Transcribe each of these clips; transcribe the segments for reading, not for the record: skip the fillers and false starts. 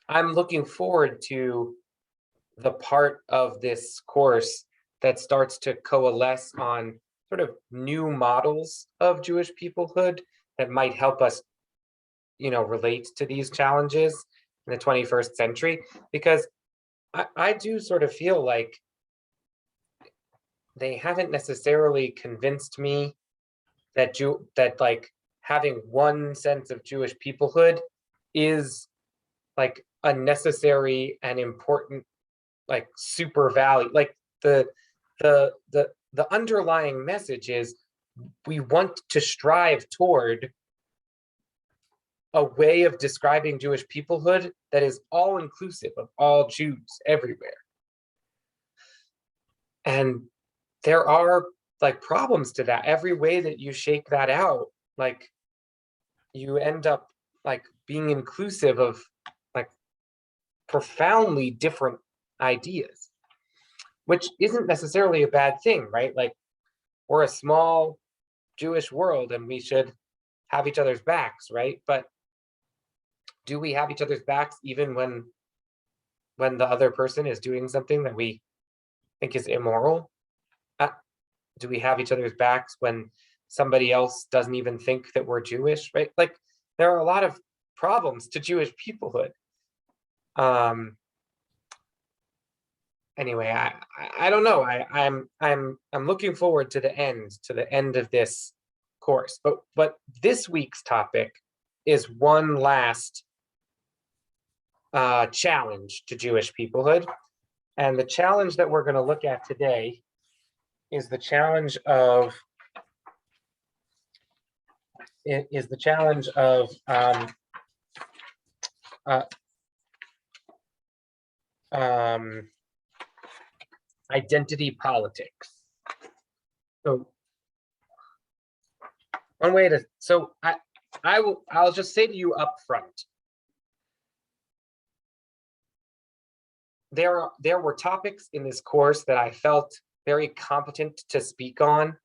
I'm looking forward to the part of this course that starts to coalesce on sort of new models of Jewish peoplehood that might help us, relate to these challenges in the 21st century. Because I do sort of feel like they haven't necessarily convinced me that like having one sense of Jewish peoplehood is like a necessary and important like super value. Like the underlying message is we want to strive toward a way of describing Jewish peoplehood that is all inclusive of all Jews everywhere. And there are like problems to that. Every way that you shake that out, like you end up like being inclusive of like profoundly different ideas, which isn't necessarily a bad thing, right? Like we're a small Jewish world and we should have each other's backs, right? But do we have each other's backs even when the other person is doing something that we think is immoral? Uh, do we have each other's backs when somebody else doesn't even think that we're Jewish, right? Like there are a lot of problems to Jewish peoplehood. Anyway, I don't know. I'm looking forward to the end of this course. But this week's topic is one last challenge to Jewish peoplehood, and the challenge that we're going to look at today is the challenge of uh, um, identity politics. So one way to I'll just say to you up front, there were topics in this course that I felt very competent to speak on,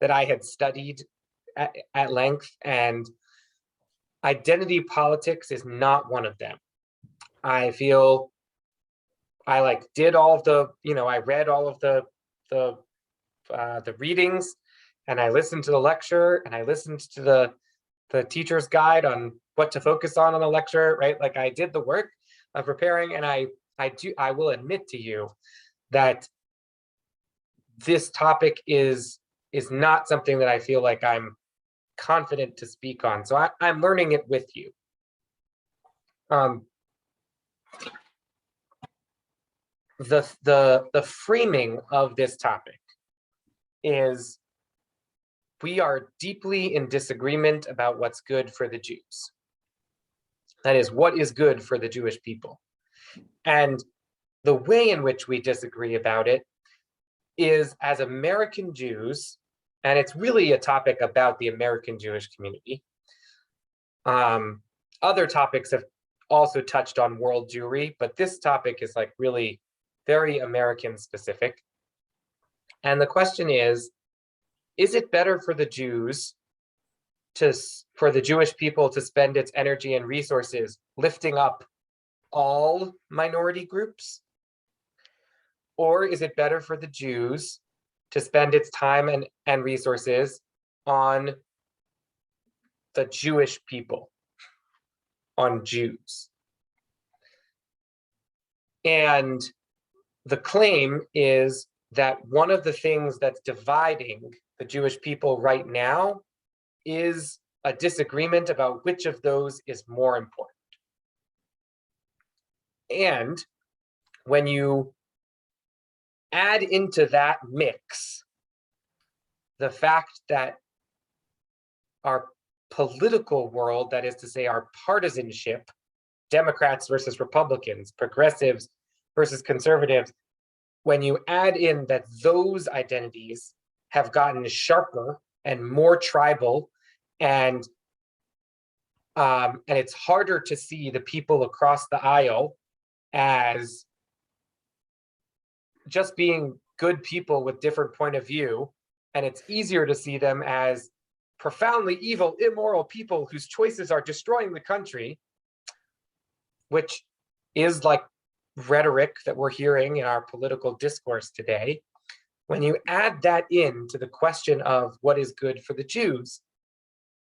that I had studied at length, and identity politics is not one of them. I feel I like did all of the, I read all of the readings, and I listened to the lecture, and I listened to the teacher's guide on what to focus on the lecture, right? Like I did the work of preparing, and I will admit to you that this topic is not something that I feel like I'm confident to speak on. So I'm learning it with you. The framing of this topic is we are deeply in disagreement about what's good for the Jews. That is, what is good for the Jewish people. And the way in which we disagree about it is as American Jews, and it's really a topic about the American Jewish community. Other topics have also touched on world Jewry, but this topic is like really very American specific. And the question is it better for the Jews for the Jewish people to spend its energy and resources lifting up all minority groups? Or is it better for the Jews to spend its time and resources on the Jewish people, on Jews? And the claim is that one of the things that's dividing the Jewish people right now is a disagreement about which of those is more important. And when you add into that mix the fact that our political world, that is to say our partisanship, Democrats versus Republicans, progressives versus conservatives, when you add in that those identities have gotten sharper and more tribal, and it's harder to see the people across the aisle as just being good people with different point of view, and it's easier to see them as profoundly evil, immoral people whose choices are destroying the country, which is like rhetoric that we're hearing in our political discourse today, when you add that in to the question of what is good for the Jews,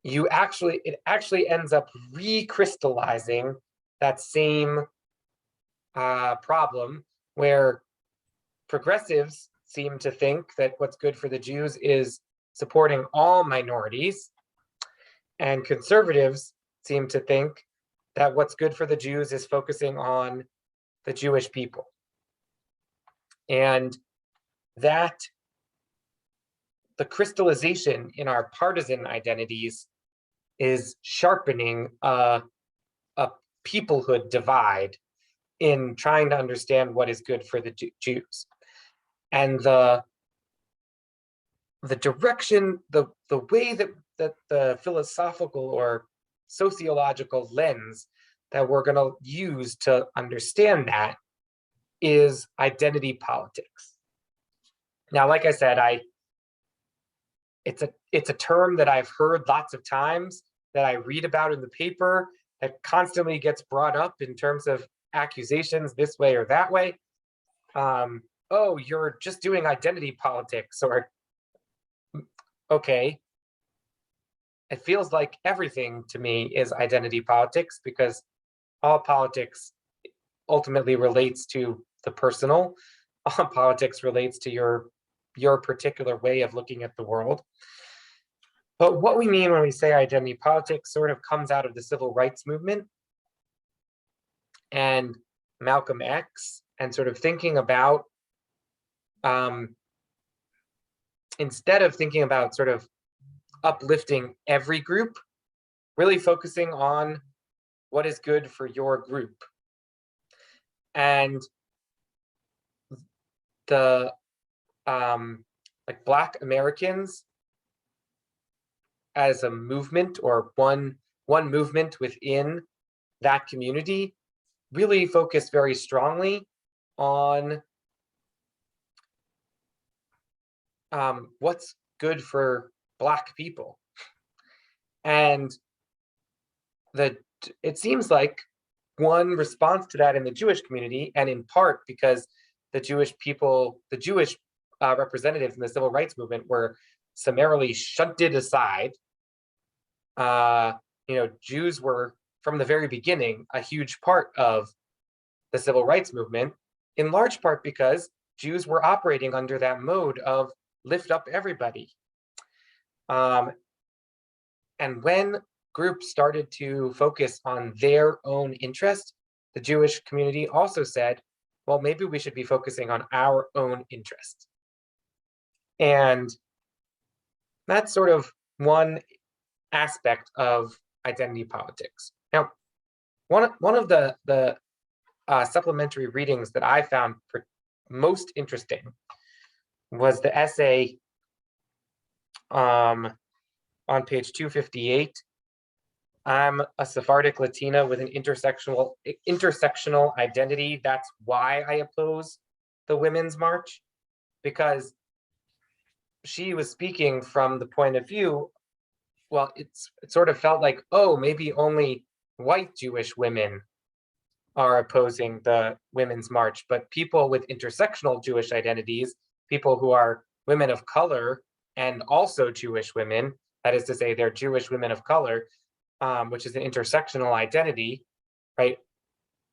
it actually ends up recrystallizing that same problem, where progressives seem to think that what's good for the Jews is supporting all minorities, and conservatives seem to think that what's good for the Jews is focusing on the Jewish people. And that the crystallization in our partisan identities is sharpening a peoplehood divide in trying to understand what is good for the Jews. And the direction, the way that the philosophical or sociological lens that we're going to use to understand that is identity politics. Now, like I said, it's a term that I've heard lots of times, that I read about in the paper, that constantly gets brought up in terms of accusations this way or that way. Oh, you're just doing identity politics, or okay. It feels like everything to me is identity politics, because all politics ultimately relates to the personal. All politics relates to your particular way of looking at the world. But what we mean when we say identity politics sort of comes out of the civil rights movement and Malcolm X, and sort of thinking about, instead of thinking about sort of uplifting every group, really focusing on what is good for your group. And the like Black Americans as a movement, or one movement within that community, really focused very strongly on what's good for Black people. And it seems like one response to that in the Jewish community, and in part because the Jewish people, the Jewish representatives in the civil rights movement were summarily shunted aside. Jews were, from the very beginning, a huge part of the civil rights movement, in large part because Jews were operating under that mode of lift up everybody. And when groups started to focus on their own interest, the Jewish community also said, well, maybe we should be focusing on our own interest. And that's sort of one aspect of identity politics. Now, one of the supplementary readings that I found most interesting was the essay on page 258. I'm a Sephardic Latina with an intersectional identity. That's why I oppose the Women's March, because she was speaking from the point of view, well, it sort of felt like, oh, maybe only white Jewish women are opposing the Women's March, but people with intersectional Jewish identities, people who are women of color and also Jewish women, that is to say, they're Jewish women of color, which is an intersectional identity, right,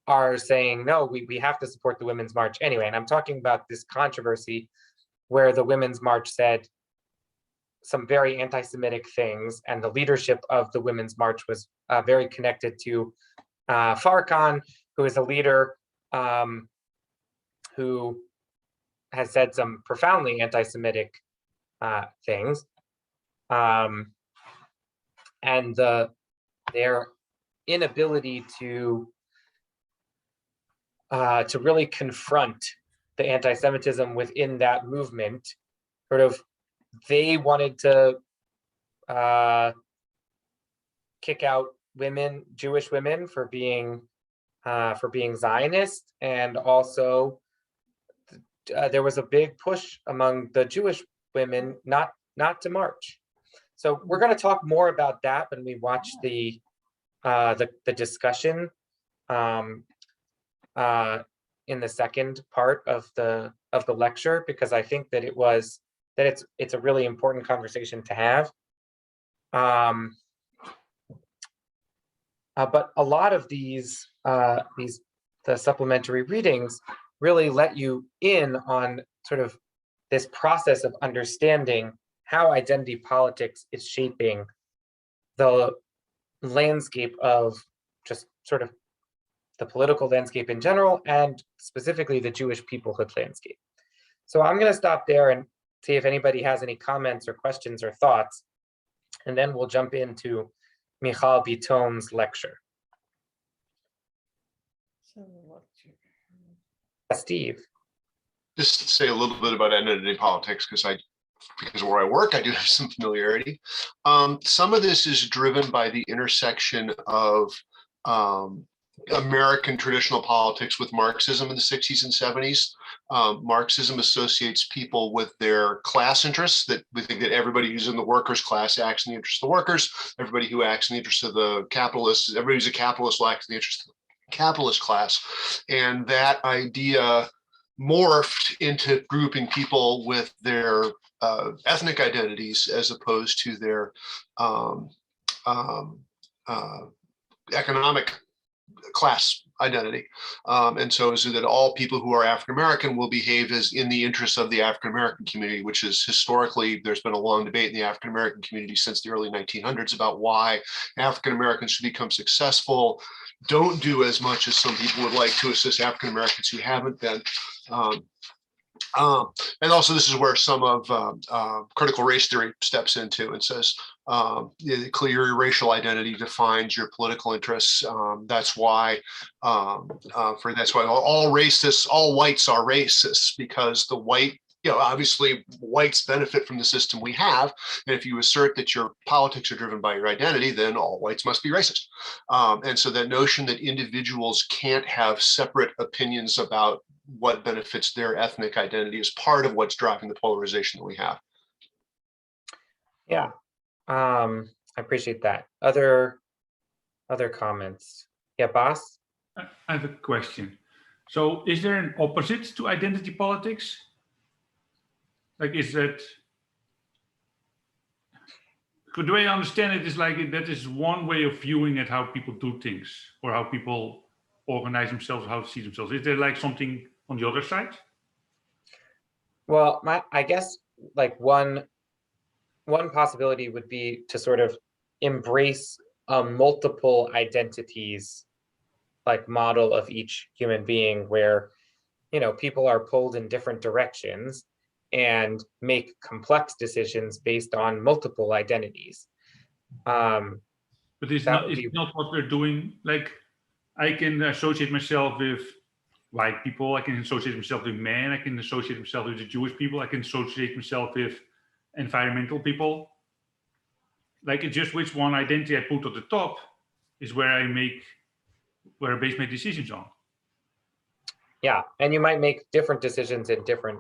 are saying, no, we have to support the Women's March anyway. And I'm talking about this controversy where the Women's March said some very anti-Semitic things, and the leadership of the Women's March was very connected to Farrakhan, who is a leader who has said some profoundly anti-Semitic things. And their inability to really confront the anti-Semitism within that movement, sort of, they wanted to kick out women, Jewish women, for being Zionist, and also there was a big push among the Jewish women not to march. So we're going to talk more about that when we watch the discussion. in the second part of the lecture, because I think that it's a really important conversation to have. But a lot of the supplementary readings really let you in on sort of this process of understanding how identity politics is shaping the landscape of just sort of the political landscape in general, and specifically the Jewish peoplehood landscape. So I'm going to stop there and see if anybody has any comments or questions or thoughts, and then we'll jump into Michal Biton's lecture. Steve. Just to say a little bit about identity politics, because of where I work, I do have some familiarity. Some of this is driven by the intersection of American traditional politics with Marxism in the 60s and 70s. Marxism associates people with their class interests, that we think that everybody who's in the workers' class acts in the interest of the workers, everybody who acts in the interest of the capitalists, everybody who's a capitalist will act in the interest of the capitalist class. And that idea morphed into grouping people with their ethnic identities as opposed to their economic class identity. And so that all people who are African-American will behave as in the interest of the African-American community, which is historically, there's been a long debate in the African-American community since the early 1900s about why African-Americans should become successful, don't do as much as some people would like to assist African-Americans who haven't been. And also this is where some of critical race theory steps into and says, clear racial identity defines your political interests. That's why all racists, all whites are racist, because the white, obviously whites benefit from the system we have. And if you assert that your politics are driven by your identity, then all whites must be racist. And so that notion that individuals can't have separate opinions about what benefits their ethnic identity is part of what's driving the polarization that we have. Yeah, I appreciate that. Other comments? Yeah, Bas? I have a question. So is there an opposite to identity politics? Like, is that, the way I understand it is like, that is one way of viewing at how people do things, or how people organize themselves, how to see themselves. Is there like something on the other side? Well, I guess like one possibility would be to sort of embrace a multiple identities like model of each human being, where people are pulled in different directions and make complex decisions based on multiple identities. But it's not what we're doing. Like, I can associate myself with white people, I can associate myself with men, I can associate myself with the Jewish people, I can associate myself with environmental people. Like, it's just which one identity I put at the top is where I base my decisions on. Yeah, and you might make different decisions in different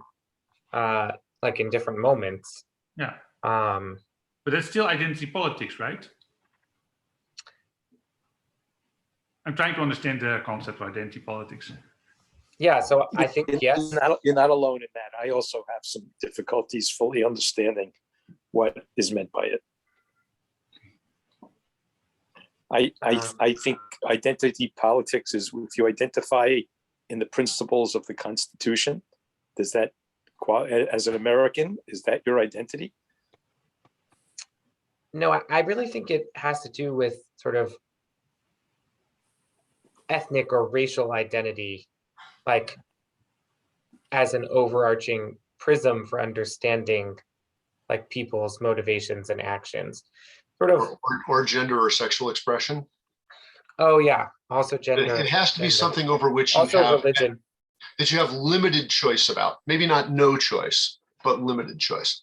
like in different moments. Yeah. But that's still identity politics, right? I'm trying to understand the concept of identity politics. Yeah, so I think, yes. You're not alone in that. I also have some difficulties fully understanding what is meant by it. I think identity politics is if you identify in the principles of the Constitution. Does that, as an American, is that your identity? No, I really think it has to do with sort of ethnic or racial identity, like as an overarching prism for understanding like people's motivations and actions, sort of, or gender or sexual expression. Oh yeah, also gender. It has to be something over which you have religion, that you have limited choice about. Maybe not no choice, but limited choice.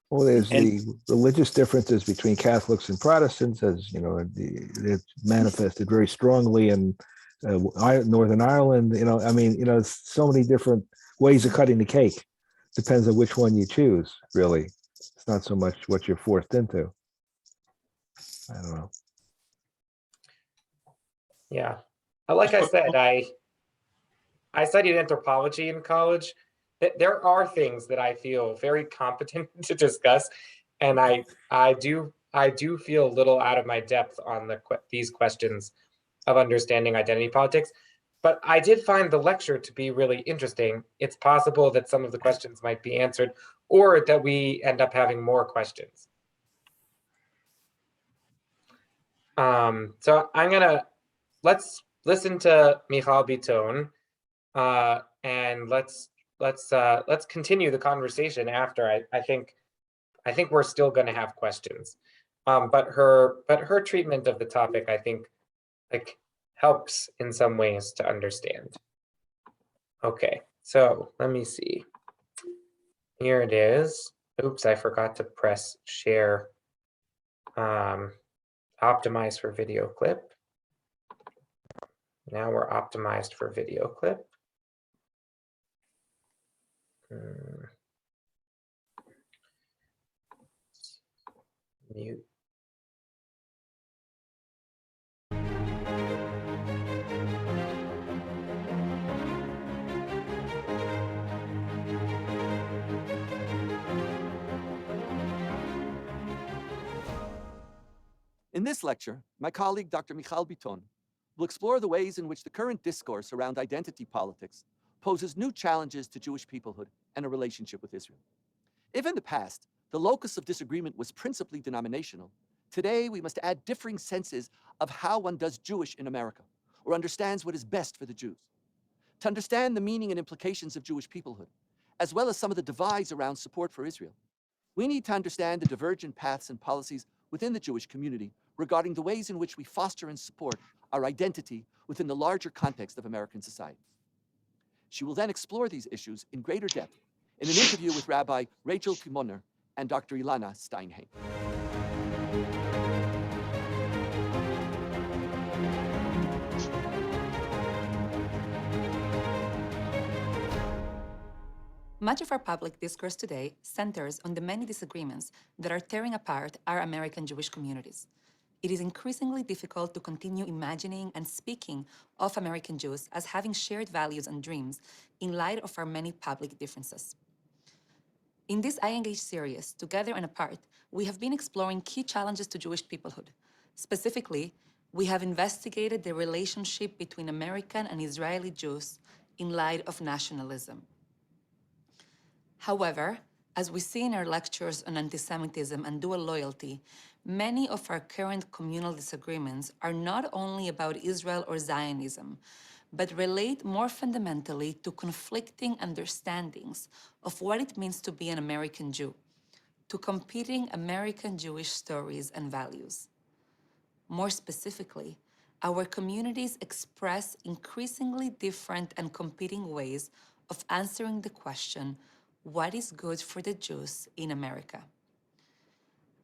Well, there's the religious differences between Catholics and Protestants, as you know, it's manifested very strongly in Northern Ireland. I mean, so many different ways of cutting the cake. Depends on which one you choose, really. It's not so much what you're forced into. I don't know. Yeah, like I said, I studied anthropology in college. There are things that I feel very competent to discuss, and I do feel a little out of my depth on these questions of understanding identity politics. But I did find the lecture to be really interesting. It's possible that some of the questions might be answered, or that we end up having more questions. So let's listen to Michal Biton, and let's continue the conversation after. I think we're still going to have questions, but her treatment of the topic, I think, like, helps in some ways to understand. Okay, so let me see. Here it is. Oops, I forgot to press share. Optimize for video clip. Now we're optimized for video clip. Mute. In this lecture, my colleague, Dr. Michal Biton, will explore the ways in which the current discourse around identity politics poses new challenges to Jewish peoplehood and a relationship with Israel. If in the past, the locus of disagreement was principally denominational, today we must add differing senses of how one does Jewish in America, or understands what is best for the Jews. To understand the meaning and implications of Jewish peoplehood, as well as some of the divides around support for Israel, we need to understand the divergent paths and policies within the Jewish community regarding the ways in which we foster and support our identity within the larger context of American society. She will then explore these issues in greater depth in an interview with Rabbi Rachel Kimoner and Dr. Ilana Steinheim. Much of our public discourse today centers on the many disagreements that are tearing apart our American Jewish communities. It is increasingly difficult to continue imagining and speaking of American Jews as having shared values and dreams in light of our many public differences. In this iEngage series, Together and Apart, we have been exploring key challenges to Jewish peoplehood. Specifically, we have investigated the relationship between American and Israeli Jews in light of nationalism. However, as we see in our lectures on anti-Semitism and dual loyalty, many of our current communal disagreements are not only about Israel or Zionism, but relate more fundamentally to conflicting understandings of what it means to be an American Jew, to competing American Jewish stories and values. More specifically, our communities express increasingly different and competing ways of answering the question, what is good for the Jews in America?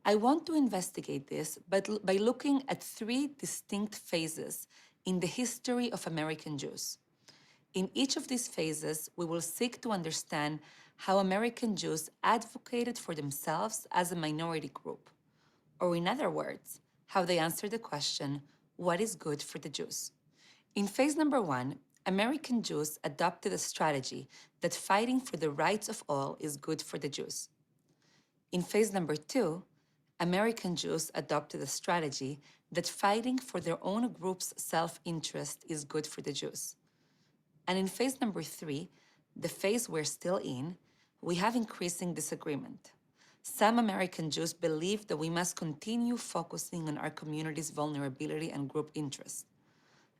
I want to investigate this by looking at three distinct phases in the history of American Jews. In each of these phases, we will seek to understand how American Jews advocated for themselves as a minority group, or in other words, how they answered the question, what is good for the Jews? In phase number one, American Jews adopted a strategy that fighting for the rights of all is good for the Jews. In phase number two, American Jews adopted a strategy that fighting for their own group's self-interest is good for the Jews. And in phase number three, the phase we're still in, we have increasing disagreement. Some American Jews believe that we must continue focusing on our community's vulnerability and group interest.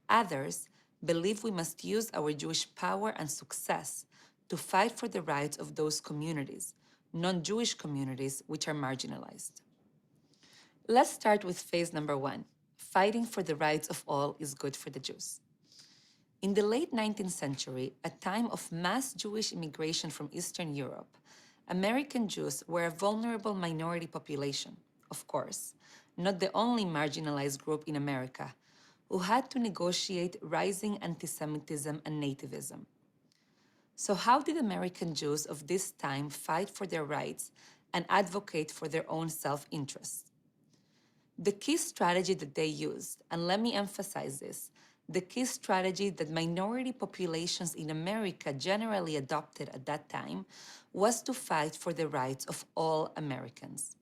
Others believe we must use our Jewish power and success to fight for the rights of those communities, non-Jewish communities which are marginalized. Let's start with phase number one. Fighting for the rights of all is good for the Jews. In the late 19th century, a time of mass Jewish immigration from Eastern Europe, American Jews were a vulnerable minority population, of course, not the only marginalized group in America, who had to negotiate rising anti-Semitism and nativism. So how did American Jews of this time fight for their rights and advocate for their own self-interest? The key strategy that they used, and let me emphasize this, the key strategy that minority populations in America generally adopted at that time was to fight for the rights of all Americans.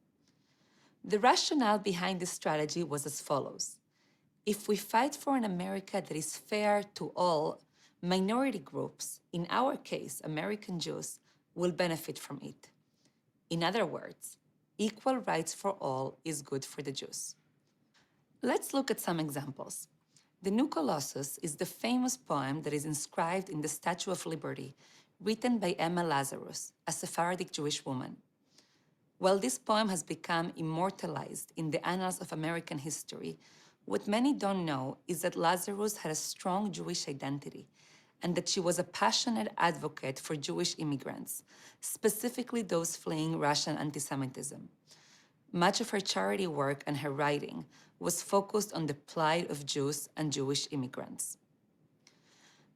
The rationale behind this strategy was as follows. If we fight for an America that is fair to all, minority groups, in our case, American Jews, will benefit from it. In other words, equal rights for all is good for the Jews. Let's look at some examples. The New Colossus is the famous poem that is inscribed in the Statue of Liberty, written by Emma Lazarus, a Sephardic Jewish woman. While this poem has become immortalized in the annals of American history, what many don't know is that Lazarus had a strong Jewish identity and that she was a passionate advocate for Jewish immigrants, specifically those fleeing Russian anti-Semitism. Much of her charity work and her writing was focused on the plight of Jews and Jewish immigrants.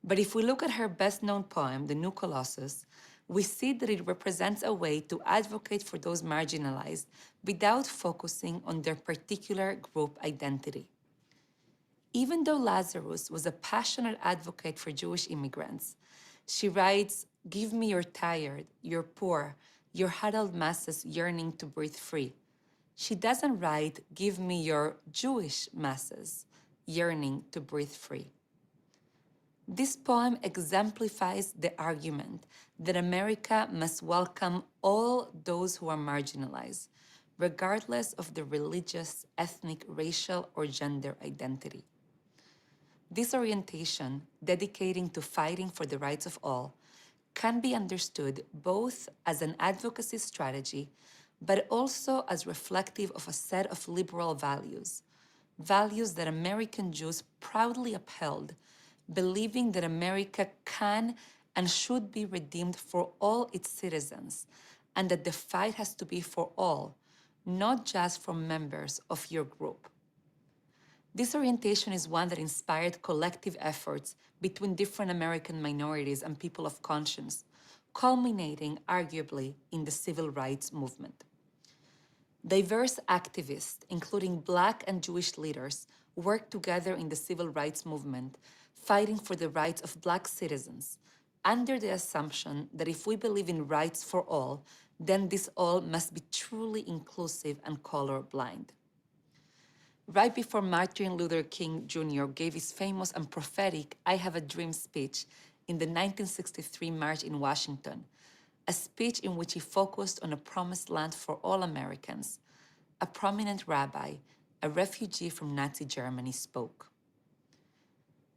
But if we look at her best-known poem, The New Colossus, we see that it represents a way to advocate for those marginalized without focusing on their particular group identity. Even though Lazarus was a passionate advocate for Jewish immigrants, she writes, "Give me your tired, your poor, your huddled masses yearning to breathe free." She doesn't write, "Give me your Jewish masses yearning to breathe free." This poem exemplifies the argument that America must welcome all those who are marginalized, regardless of their religious, ethnic, racial, or gender identity. This orientation, dedicating to fighting for the rights of all, can be understood both as an advocacy strategy, but also as reflective of a set of liberal values, values that American Jews proudly upheld, believing that America can and should be redeemed for all its citizens, and that the fight has to be for all, not just for members of your group. This orientation is one that inspired collective efforts between different American minorities and people of conscience, culminating arguably in the civil rights movement. Diverse activists, including Black and Jewish leaders, worked together in the civil rights movement, fighting for the rights of Black citizens, under the assumption that if we believe in rights for all, then this all must be truly inclusive and colorblind. Right before Martin Luther King Jr. gave his famous and prophetic "I Have a Dream" speech in the 1963 March in Washington, a speech in which he focused on a promised land for all Americans, a prominent rabbi, a refugee from Nazi Germany, spoke.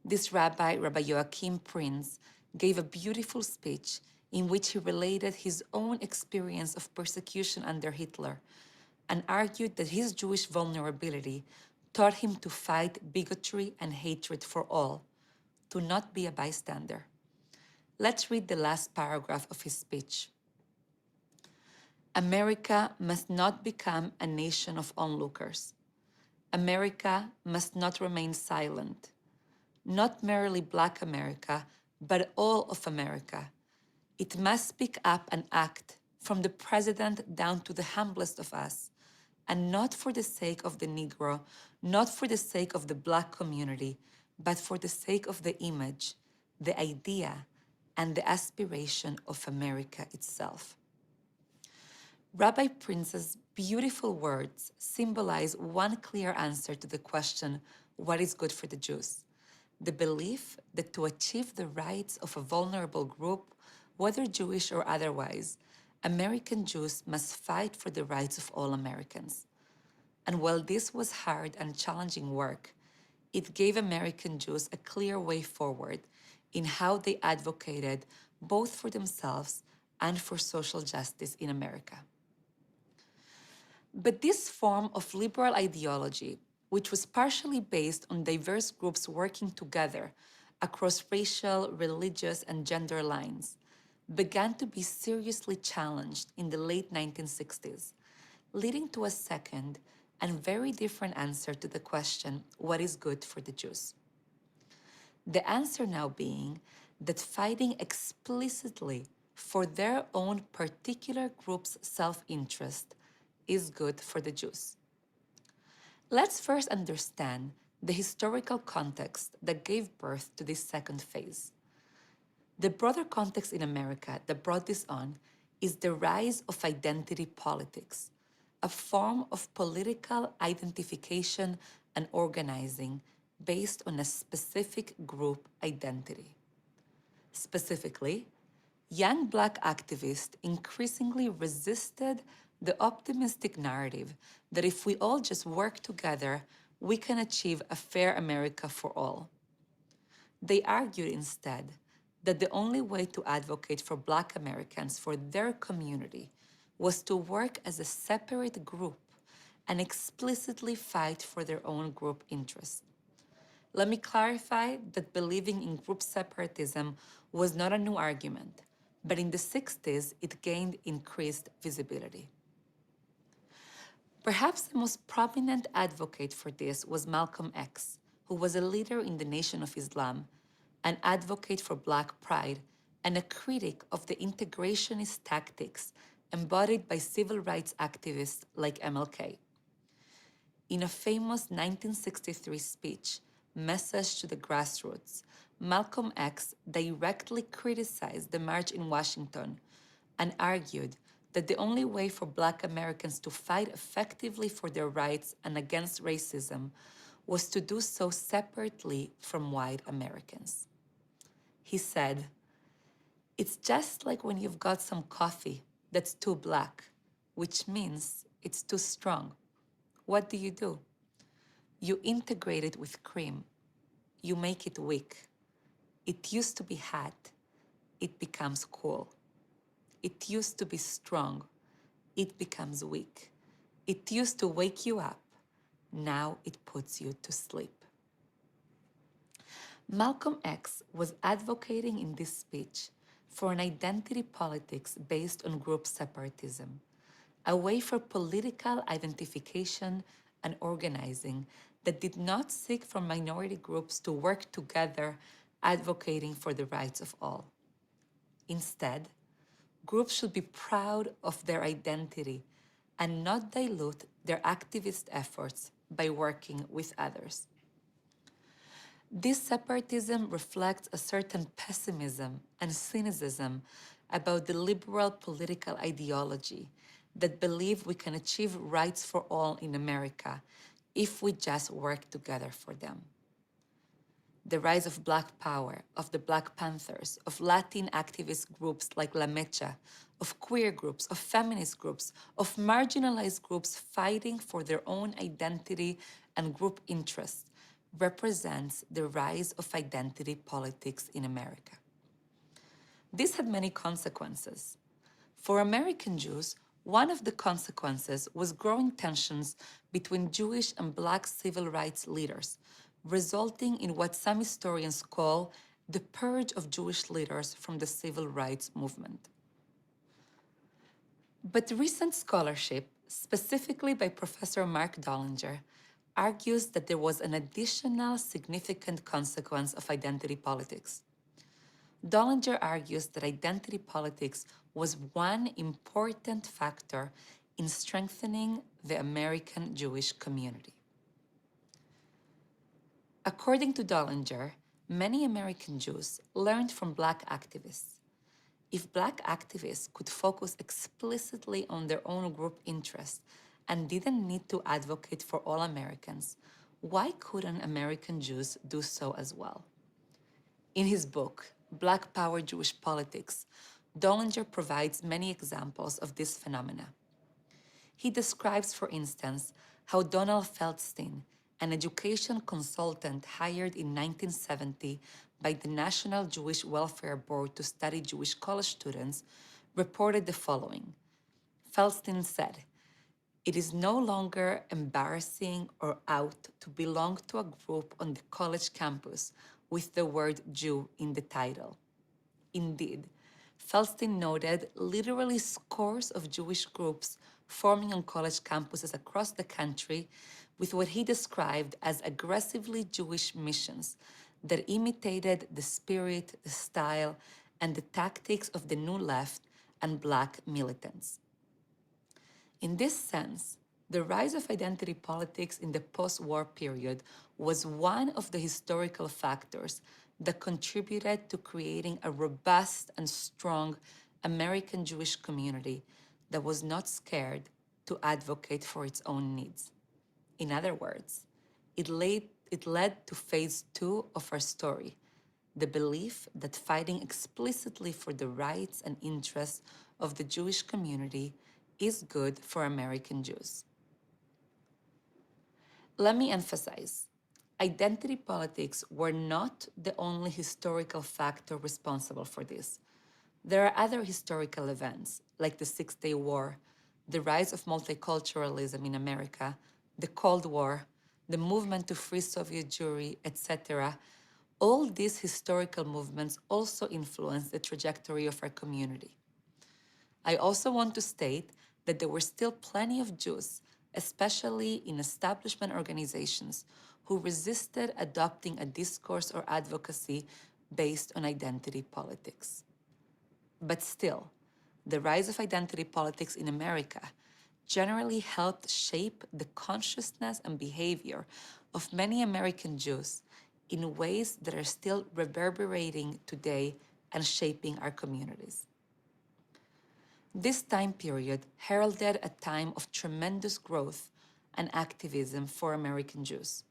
This rabbi, Rabbi Joachim Prinz, gave a beautiful speech in which he related his own experience of persecution under Hitler and argued that his Jewish vulnerability taught him to fight bigotry and hatred for all, to not be a bystander. Let's read the last paragraph of his speech. America must not become a nation of onlookers. America must not remain silent. Not merely Black America, but all of America. It must speak up and act, from the president down to the humblest of us, and not for the sake of the Negro, not for the sake of the Black community, but for the sake of the image, the idea, and the aspiration of America itself. Rabbi Prinz's beautiful words symbolize one clear answer to the question, what is good for the Jews? The belief that to achieve the rights of a vulnerable group, whether Jewish or otherwise, American Jews must fight for the rights of all Americans. And while this was hard and challenging work, it gave American Jews a clear way forward in how they advocated both for themselves and for social justice in America. But this form of liberal ideology, which was partially based on diverse groups working together across racial, religious, and gender lines, began to be seriously challenged in the late 1960s, leading to a second and very different answer to the question, what is good for the Jews? The answer now being that fighting explicitly for their own particular group's self-interest is good for the Jews. Let's first understand the historical context that gave birth to this second phase. The broader context in America that brought this on is the rise of identity politics, a form of political identification and organizing based on a specific group identity. Specifically, young Black activists increasingly resisted the optimistic narrative that if we all just work together, we can achieve a fair America for all. They argued instead that the only way to advocate for Black Americans for their community was to work as a separate group and explicitly fight for their own group interests. Let me clarify that believing in group separatism was not a new argument, but in the 60s, it gained increased visibility. Perhaps the most prominent advocate for this was Malcolm X, who was a leader in the Nation of Islam, an advocate for Black pride, and a critic of the integrationist tactics embodied by civil rights activists like MLK. In a famous 1963 speech, Message to the Grassroots, Malcolm X directly criticized the March in Washington and argued that the only way for Black Americans to fight effectively for their rights and against racism was to do so separately from white Americans. He said, "It's just like when you've got some coffee that's too black, which means it's too strong. What do? You integrate it with cream. You make it weak. It used to be hot. It becomes cool. It used to be strong. It becomes weak. It used to wake you up. Now it puts you to sleep." Malcolm X was advocating in this speech for an identity politics based on group separatism, a way for political identification and organizing that did not seek for minority groups to work together advocating for the rights of all. Instead, groups should be proud of their identity and not dilute their activist efforts by working with others. This separatism reflects a certain pessimism and cynicism about the liberal political ideology that believe we can achieve rights for all in America if we just work together for them. The rise of Black Power, of the Black Panthers, of Latin activist groups like La Mecha, of queer groups, of feminist groups, of marginalized groups fighting for their own identity and group interests represents the rise of identity politics in America. This had many consequences. For American Jews, one of the consequences was growing tensions between Jewish and Black civil rights leaders, resulting in what some historians call the purge of Jewish leaders from the civil rights movement. But recent scholarship, specifically by Professor Mark Dollinger, argues that there was an additional significant consequence of identity politics. Dollinger argues that identity politics was one important factor in strengthening the American Jewish community. According to Dollinger, many American Jews learned from Black activists. If Black activists could focus explicitly on their own group interests and didn't need to advocate for all Americans, why couldn't American Jews do so as well? In his book, Black Power Jewish Politics, Dollinger provides many examples of this phenomena. He describes, for instance, how Donald Feldstein, an education consultant hired in 1970 by the National Jewish Welfare Board to study Jewish college students, reported the following. Feldstein said, "It is no longer embarrassing or out to belong to a group on the college campus with the word Jew in the title." Indeed, Feldstein noted literally scores of Jewish groups forming on college campuses across the country with what he described as aggressively Jewish missions that imitated the spirit, the style, and the tactics of the New Left and Black militants. In this sense, The rise of identity politics in the post-war period was one of the historical factors that contributed to creating a robust and strong American Jewish community that was not scared to advocate for its own needs. In other words, it led to phase 2 of our story, the belief that fighting explicitly for the rights and interests of the Jewish community is good for American Jews. Let me emphasize, identity politics were not the only historical factor responsible for this. There are other historical events, like the Six-Day War, the rise of multiculturalism in America, the Cold War, the movement to free Soviet Jewry, etc. All these historical movements also influenced the trajectory of our community. I also want to state that there were still plenty of Jews, especially in establishment organizations, who resisted adopting a discourse or advocacy based on identity politics. But still, the rise of identity politics in America generally helped shape the consciousness and behavior of many American Jews in ways that are still reverberating today and shaping our communities. This time period heralded a time of tremendous growth and activism for American Jews.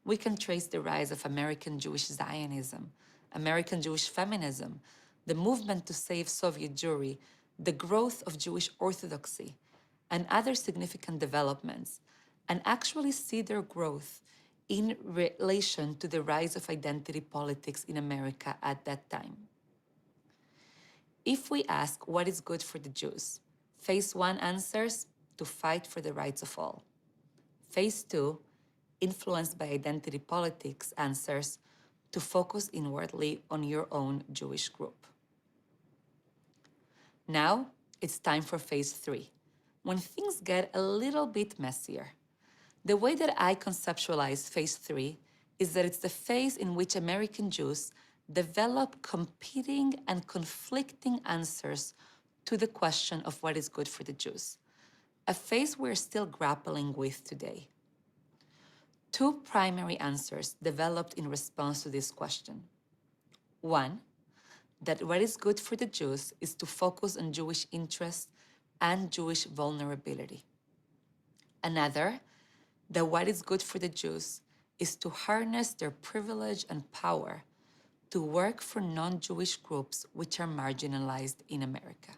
We can trace the rise of American Jewish Zionism, American Jewish feminism, the movement to save Soviet Jewry, the growth of Jewish orthodoxy, and other significant developments, and actually see their growth in relation to the rise of identity politics in America at that time. If we ask what is good for the Jews, phase 1 answers to fight for the rights of all. Phase 2, influenced by identity politics, answers to focus inwardly on your own Jewish group. Now, it's time for phase 3, when things get a little bit messier. The way that I conceptualize phase 3 is that it's the phase in which American Jews develop competing and conflicting answers to the question of what is good for the Jews, a phase we're still grappling with today. 2 primary answers developed in response to this question. 1, that what is good for the Jews is to focus on Jewish interests and Jewish vulnerability. Another, that what is good for the Jews is to harness their privilege and power to work for non-Jewish groups which are marginalized in America.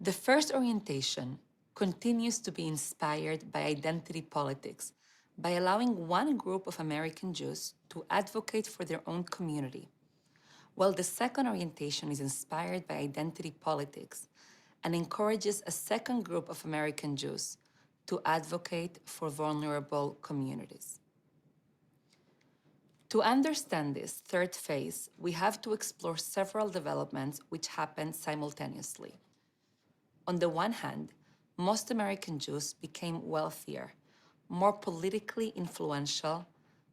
The first orientation continues to be inspired by identity politics by allowing one group of American Jews to advocate for their own community, while the second orientation is inspired by identity politics and encourages a second group of American Jews to advocate for vulnerable communities. To understand this third phase, we have to explore several developments which happened simultaneously. On the one hand, most American Jews became wealthier, more politically influential,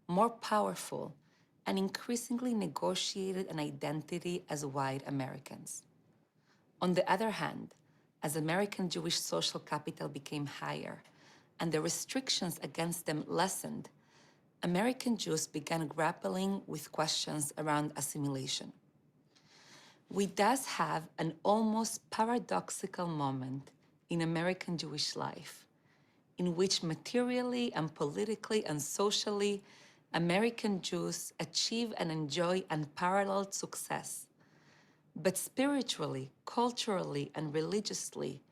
more powerful, and increasingly negotiated an identity as white Americans. On the other hand, as American Jewish social capital became higher and the restrictions against them lessened, American Jews began grappling with questions around assimilation. We thus have an almost paradoxical moment in American Jewish life, in which materially and politically and socially, American Jews achieve and enjoy unparalleled success. But spiritually, culturally, and religiously,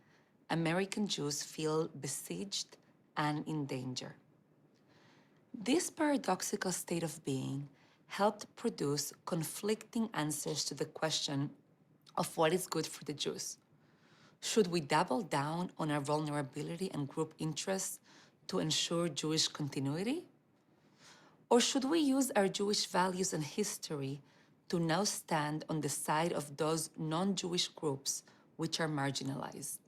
American Jews feel besieged and in danger. This paradoxical state of being helped produce conflicting answers to the question of what is good for the Jews. Should we double down on our vulnerability and group interests to ensure Jewish continuity? Or should we use our Jewish values and history to now stand on the side of those non-Jewish groups which are marginalized?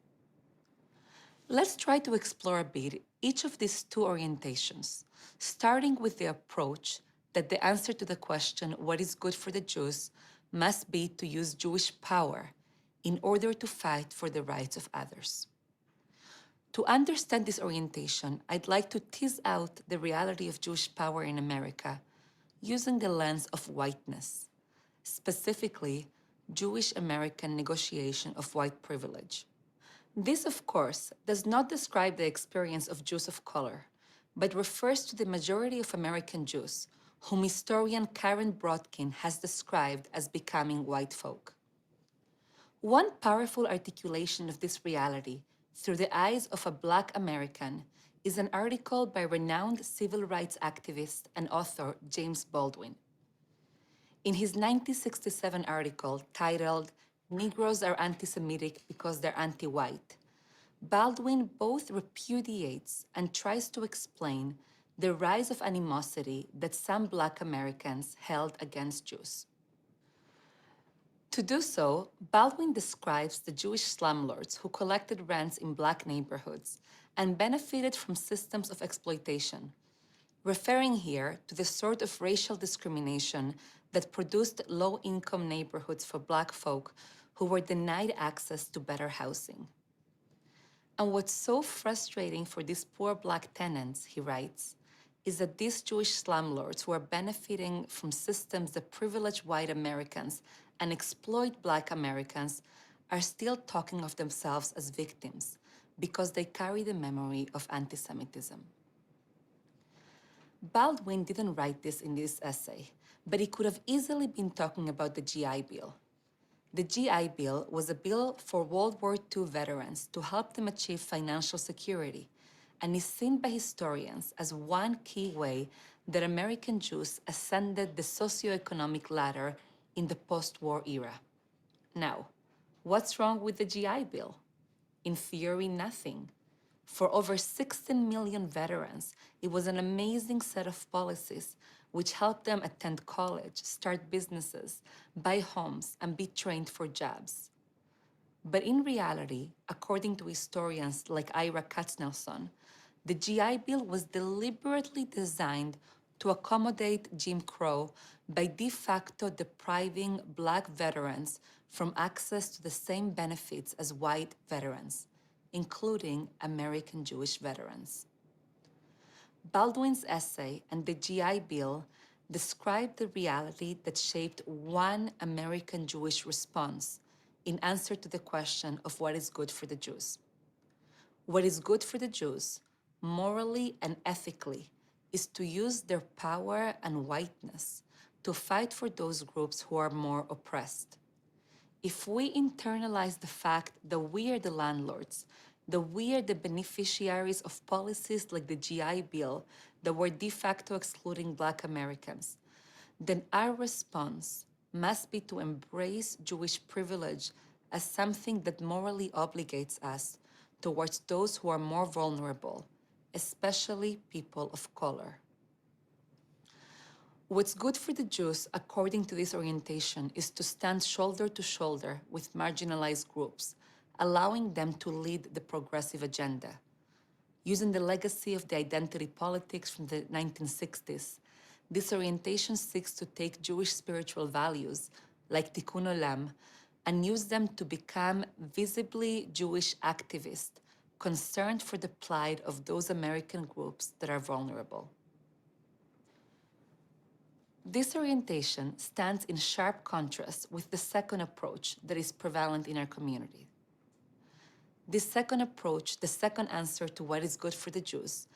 Let's try to explore a bit each of these 2 orientations, starting with the approach that the answer to the question, what is good for the Jews, must be to use Jewish power in order to fight for the rights of others. To understand this orientation, I'd like to tease out the reality of Jewish power in America using the lens of whiteness, specifically Jewish American negotiation of white privilege. This, of course, does not describe the experience of Jews of color, but refers to the majority of American Jews, whom historian Karen Brodkin has described as becoming white folk. One powerful articulation of this reality through the eyes of a Black American is an article by renowned civil rights activist and author James Baldwin. In his 1967 article titled "Negroes Are Anti-Semitic Because They're Anti-White," Baldwin both repudiates and tries to explain the rise of animosity that some Black Americans held against Jews. To do so, Baldwin describes the Jewish slumlords who collected rents in Black neighborhoods and benefited from systems of exploitation, referring here to the sort of racial discrimination that produced low-income neighborhoods for Black folk who were denied access to better housing. And what's so frustrating for these poor Black tenants, he writes, is that these Jewish slumlords who are benefiting from systems that privilege white Americans and exploit Black Americans are still talking of themselves as victims because they carry the memory of anti-Semitism. Baldwin didn't write this in this essay, but he could have easily been talking about the GI Bill. The GI Bill was a bill for World War II veterans to help them achieve financial security, and is seen by historians as one key way that American Jews ascended the socioeconomic ladder in the post-war era. Now, what's wrong with the GI Bill? In theory, nothing. For over 16 million veterans, it was an amazing set of policies which helped them attend college, start businesses, buy homes, and be trained for jobs. But in reality, according to historians like Ira Katznelson, the GI Bill was deliberately designed to accommodate Jim Crow by de facto depriving Black veterans from access to the same benefits as white veterans, including American Jewish veterans. Baldwin's essay and the GI Bill describe the reality that shaped one American Jewish response in answer to the question of what is good for the Jews. What is good for the Jews, morally and ethically, is to use their power and whiteness to fight for those groups who are more oppressed. If we internalize the fact that we are the landlords, that we are the beneficiaries of policies like the GI Bill that were de facto excluding Black Americans, then our response must be to embrace Jewish privilege as something that morally obligates us towards those who are more vulnerable, especially people of color. What's good for the Jews, according to this orientation, is to stand shoulder to shoulder with marginalized groups, allowing them to lead the progressive agenda. Using the legacy of the identity politics from the 1960s, this orientation seeks to take Jewish spiritual values, like Tikkun Olam, and use them to become visibly Jewish activists concerned for the plight of those American groups that are vulnerable. This orientation stands in sharp contrast with the second approach that is prevalent in our community. This second approach, the second answer to what is good for the Jews,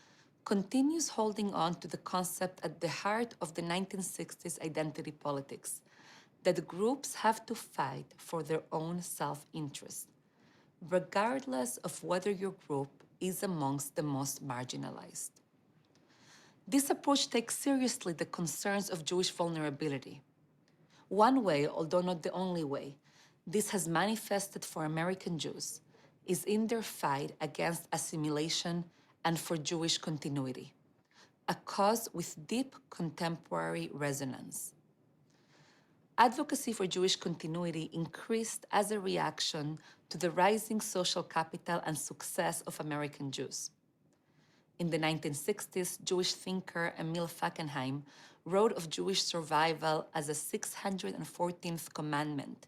continues holding on to the concept at the heart of the 1960s identity politics, that groups have to fight for their own self-interest, regardless of whether your group is amongst the most marginalized. This approach takes seriously the concerns of Jewish vulnerability. One way, although not the only way, this has manifested for American Jews is in their fight against assimilation and for Jewish continuity, a cause with deep contemporary resonance. Advocacy for Jewish continuity increased as a reaction to the rising social capital and success of American Jews. In the 1960s, Jewish thinker Emil Fackenheim wrote of Jewish survival as a 614th commandment,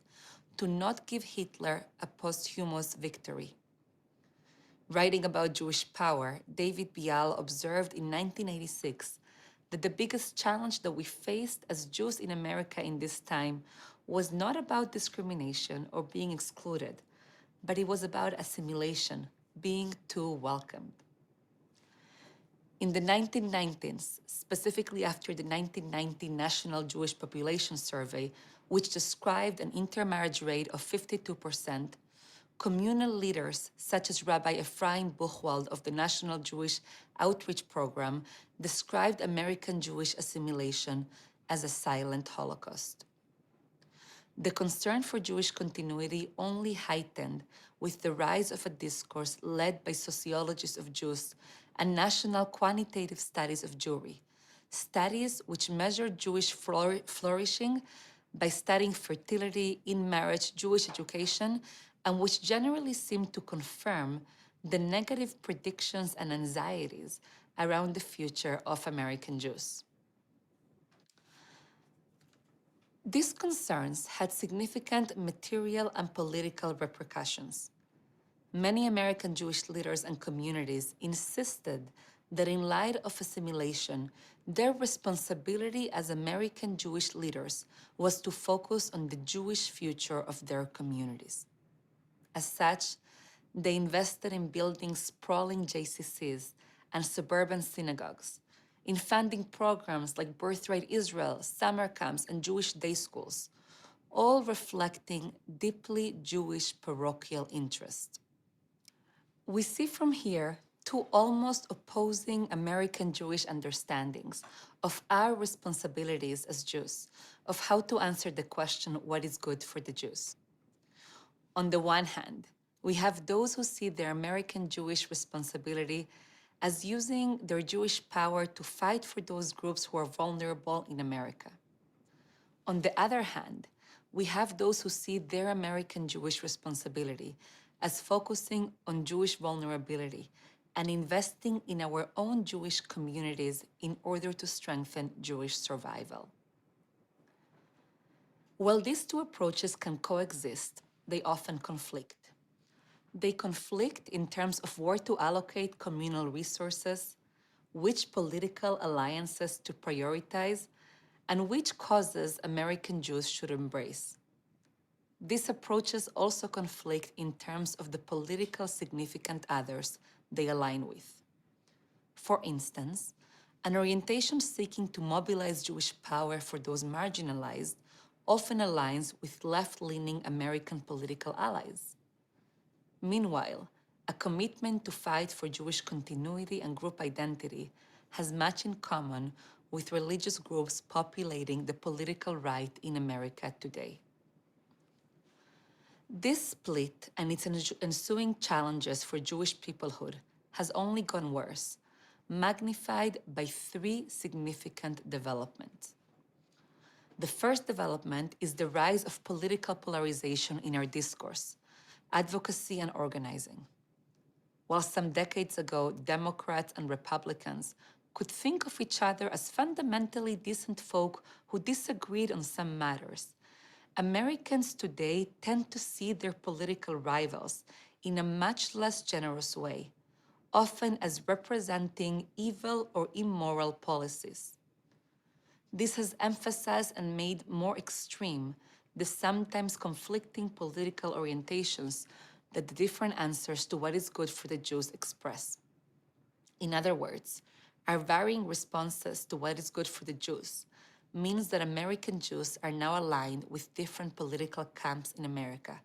to not give Hitler a posthumous victory. Writing about Jewish power, David Bial observed in 1986 that the biggest challenge that we faced as Jews in America in this time was not about discrimination or being excluded, but it was about assimilation, being too welcomed. In the 1990s, specifically after the 1990 National Jewish Population Survey, which described an intermarriage rate of 52%, communal leaders such as Rabbi Ephraim Buchwald of the National Jewish Outreach Program described American Jewish assimilation as a silent Holocaust. The concern for Jewish continuity only heightened with the rise of a discourse led by sociologists of Jews and national quantitative studies of Jewry, studies which measure Jewish flourishing by studying fertility, in-marriage, Jewish education, and which generally seem to confirm the negative predictions and anxieties around the future of American Jews. These concerns had significant material and political repercussions. Many American Jewish leaders and communities insisted that in light of assimilation, their responsibility as American Jewish leaders was to focus on the Jewish future of their communities. As such, they invested in building sprawling JCCs and suburban synagogues, in funding programs like Birthright Israel, summer camps, and Jewish day schools, all reflecting deeply Jewish parochial interest. We see from here two almost opposing American Jewish understandings of our responsibilities as Jews, of how to answer the question, what is good for the Jews? On the one hand, we have those who see their American Jewish responsibility as using their Jewish power to fight for those groups who are vulnerable in America. On the other hand, we have those who see their American Jewish responsibility as focusing on Jewish vulnerability and investing in our own Jewish communities in order to strengthen Jewish survival. While these two approaches can coexist, they often conflict. They conflict in terms of where to allocate communal resources, which political alliances to prioritize, and which causes American Jews should embrace. These approaches also conflict in terms of the political significant others they align with. For instance, an orientation seeking to mobilize Jewish power for those marginalized often aligns with left-leaning American political allies. Meanwhile, a commitment to fight for Jewish continuity and group identity has much in common with religious groups populating the political right in America today. This split and its ensuing challenges for Jewish peoplehood has only gone worse, magnified by three significant developments. The first development is the rise of political polarization in our discourse, advocacy, and organizing. While some decades ago, Democrats and Republicans could think of each other as fundamentally decent folk who disagreed on some matters, Americans today tend to see their political rivals in a much less generous way, often as representing evil or immoral policies. This has emphasized and made more extreme the sometimes conflicting political orientations that the different answers to what is good for the Jews express. In other words, our varying responses to what is good for the Jews means that American Jews are now aligned with different political camps in America,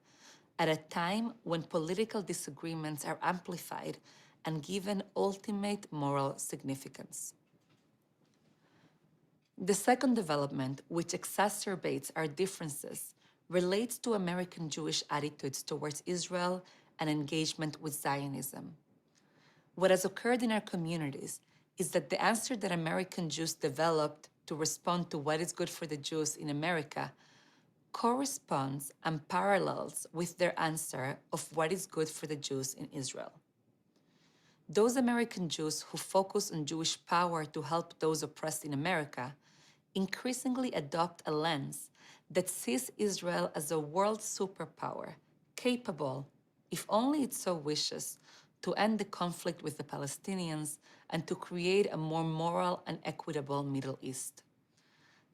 at a time when political disagreements are amplified and given ultimate moral significance. The second development, which exacerbates our differences, relates to American Jewish attitudes towards Israel and engagement with Zionism. What has occurred in our communities is that the answer that American Jews developed to respond to what is good for the Jews in America corresponds and parallels with their answer of what is good for the Jews in Israel. Those American Jews who focus on Jewish power to help those oppressed in America increasingly adopt a lens that sees Israel as a world superpower, capable, if only it so wishes, to end the conflict with the Palestinians, and to create a more moral and equitable Middle East.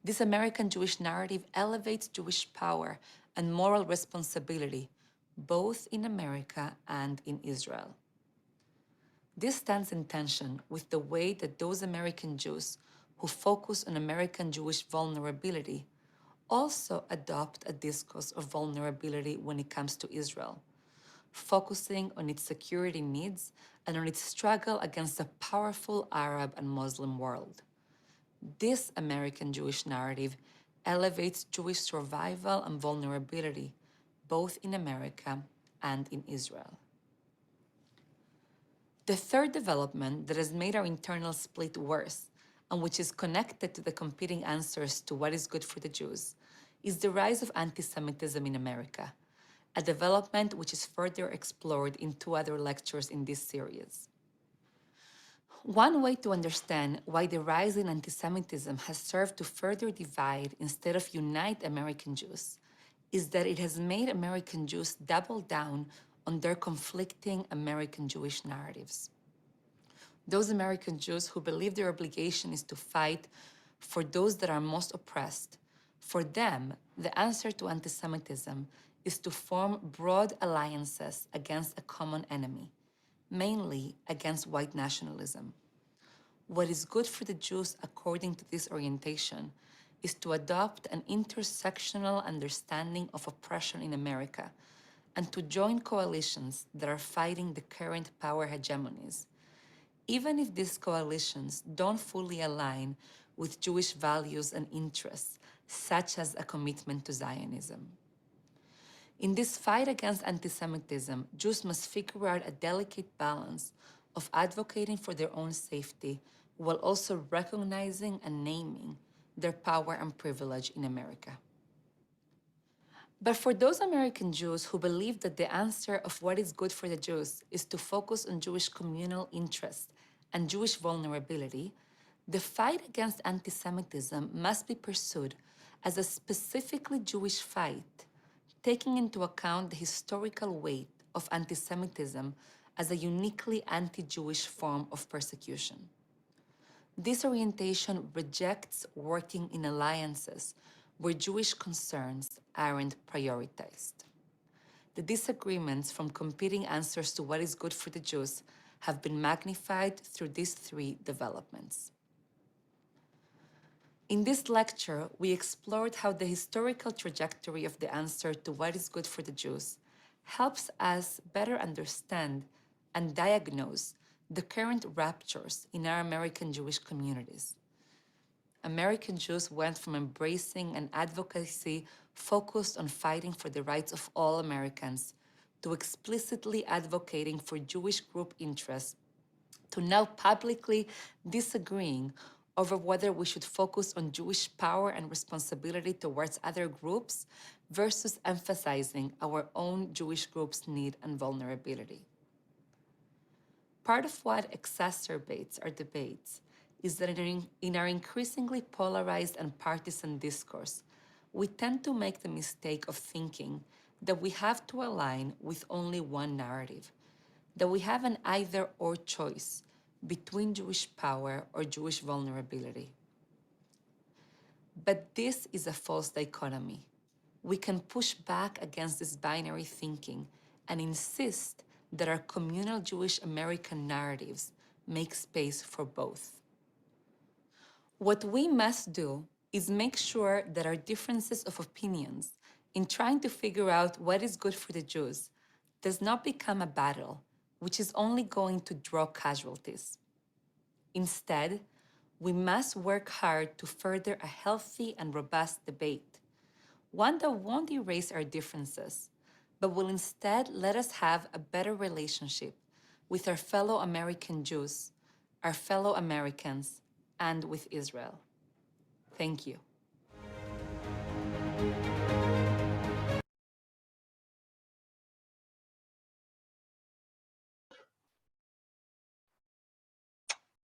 This American Jewish narrative elevates Jewish power and moral responsibility, both in America and in Israel. This stands in tension with the way that those American Jews who focus on American Jewish vulnerability also adopt a discourse of vulnerability when it comes to Israel, focusing on its security needs and on its struggle against the powerful Arab and Muslim world. This American Jewish narrative elevates Jewish survival and vulnerability, both in America and in Israel. The third development that has made our internal split worse, and which is connected to the competing answers to what is good for the Jews, is the rise of anti-Semitism in America, a development which is further explored in 2 other lectures in this series. One way to understand why the rise in anti-Semitism has served to further divide instead of unite American Jews is that it has made American Jews double down on their conflicting American Jewish narratives. Those American Jews who believe their obligation is to fight for those that are most oppressed, for them, the answer to anti-Semitism is to form broad alliances against a common enemy, mainly against white nationalism. What is good for the Jews, according to this orientation, is to adopt an intersectional understanding of oppression in America and to join coalitions that are fighting the current power hegemonies, even if these coalitions don't fully align with Jewish values and interests, such as a commitment to Zionism. In this fight against anti-Semitism, Jews must figure out a delicate balance of advocating for their own safety while also recognizing and naming their power and privilege in America. But for those American Jews who believe that the answer of what is good for the Jews is to focus on Jewish communal interests and Jewish vulnerability, the fight against anti-Semitism must be pursued as a specifically Jewish fight, taking into account the historical weight of anti-Semitism as a uniquely anti-Jewish form of persecution. This orientation rejects working in alliances where Jewish concerns aren't prioritized. The disagreements from competing answers to what is good for the Jews have been magnified through these 3 developments. In this lecture, we explored how the historical trajectory of the answer to what is good for the Jews helps us better understand and diagnose the current ruptures in our American Jewish communities. American Jews went from embracing an advocacy focused on fighting for the rights of all Americans to explicitly advocating for Jewish group interests to now publicly disagreeing over whether we should focus on Jewish power and responsibility towards other groups versus emphasizing our own Jewish group's need and vulnerability. Part of what exacerbates our debates is that in our increasingly polarized and partisan discourse, we tend to make the mistake of thinking that we have to align with only one narrative, that we have an either-or choice between Jewish power or Jewish vulnerability. But this is a false dichotomy. We can push back against this binary thinking and insist that our communal Jewish American narratives make space for both. What we must do is make sure that our differences of opinions in trying to figure out what is good for the Jews does not become a battle, which is only going to draw casualties. Instead, we must work hard to further a healthy and robust debate, one that won't erase our differences, but will instead let us have a better relationship with our fellow American Jews, our fellow Americans, and with Israel. Thank you.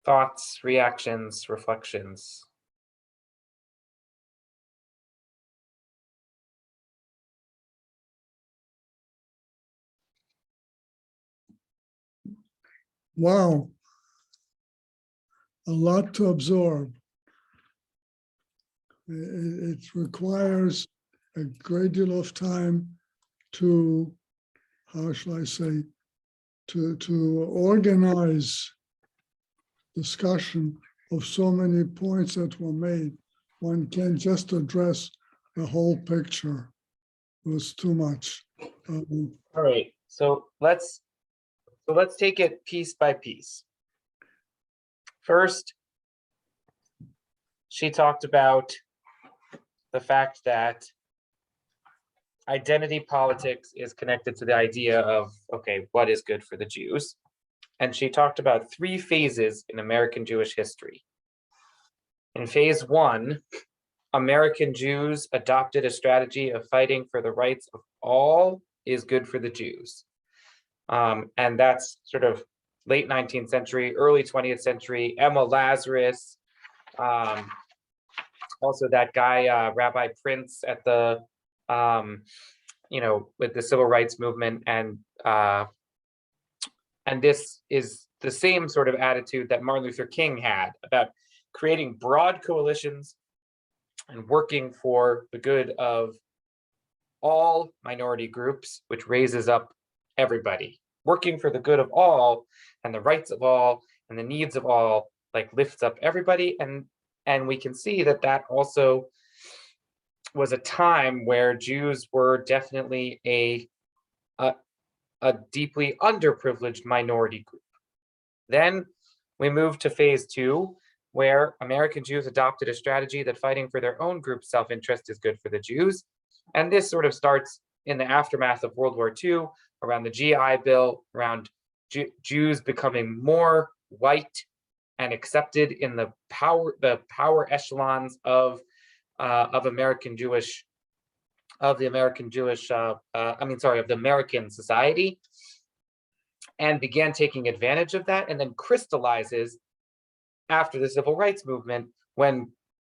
Thoughts, reactions, reflections. Wow. A lot to absorb. It requires a great deal of time to, how shall I say, to organize discussion of so many points that were made. One can't just address the whole picture. It was too much. All right, so let's take it piece by piece. First, she talked about the fact that identity politics is connected to the idea of, okay, what is good for the Jews? And she talked about 3 phases in American Jewish history. In phase 1, American Jews adopted a strategy of fighting for the rights of all is good for the Jews. And that's sort of late 19th century, early 20th century, Emma Lazarus, also that guy, Rabbi Prince at the, with the civil rights movement. And this is the same sort of attitude that Martin Luther King had about creating broad coalitions and working for the good of all minority groups, which raises up everybody. Working for the good of all and the rights of all and the needs of all, like, lifts up everybody. And we can see that that also was a time where Jews were definitely a deeply underprivileged minority group. Then we moved to phase 2, where American Jews adopted a strategy that fighting for their own group's self-interest is good for the Jews. And this sort of starts in the aftermath of World War II, around the GI Bill, around Jews becoming more white and accepted in the power echelons of the American society, and began taking advantage of that, and then crystallizes after the civil rights movement, when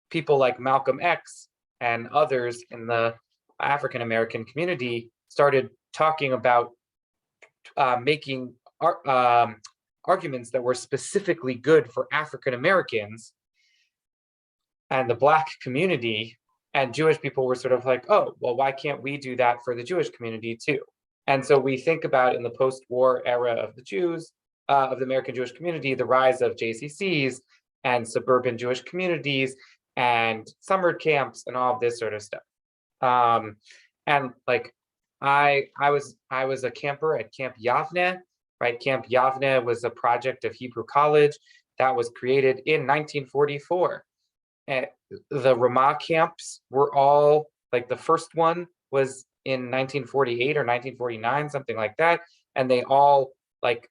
people like Malcolm X and others in the African American community started talking about making arguments that were specifically good for African Americans and the Black community, and Jewish people were sort of like, oh, well, why can't we do that for the Jewish community too? And so we think about, in the post-war era of the Jews, of the American Jewish community, the rise of JCCs and suburban Jewish communities and summer camps and all of this sort of stuff. And like, I was a camper at Camp Yavne, right? Camp Yavne was a project of Hebrew College that was created in 1944. And the Ramah camps were all, like, the first one was in 1948 or 1949, something like that. And they all, like,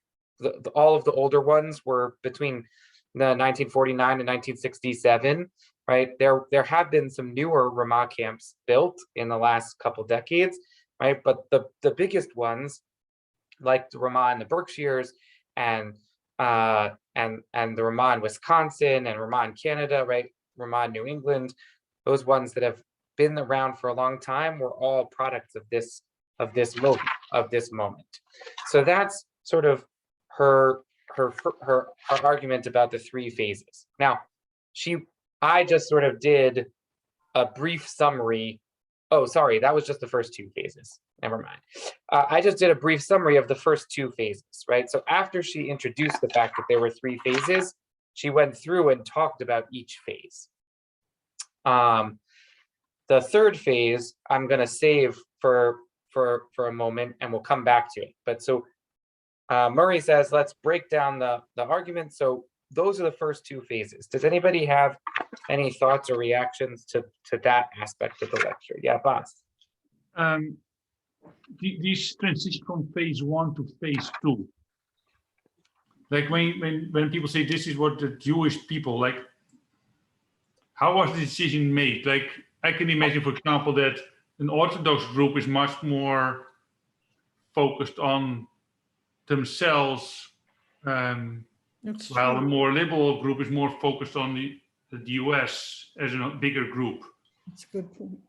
all of the older ones were between the 1949 and 1967, right? There have been some newer Ramah camps built in the last couple decades, right? But the biggest ones, like the Ramah in the Berkshires and the Ramah in Wisconsin and Ramah in Canada, right? Ramah in New England, those ones that have been around for a long time were all products of this moment. So that's sort of her argument about the 3 phases. Now, I just sort of did a brief summary. Oh, sorry, that was just the first 2 phases. Never mind. I just did a brief summary of the first 2 phases, right? So after she introduced the fact that there were 3 phases, she went through and talked about each phase. The 3rd phase, I'm going to save for a moment, and we'll come back to it. But so Murray says, let's break down the argument. So those are the first 2 phases. Does anybody have any thoughts or reactions to that aspect of the lecture? Yeah, Bas. This transition from phase 1 to phase 2. Like when people say this is what the Jewish people like, how was the decision made? Like, I can imagine, for example, that an Orthodox group is much more focused on themselves, while a more liberal group is more focused on the US as a bigger group. That's a good point.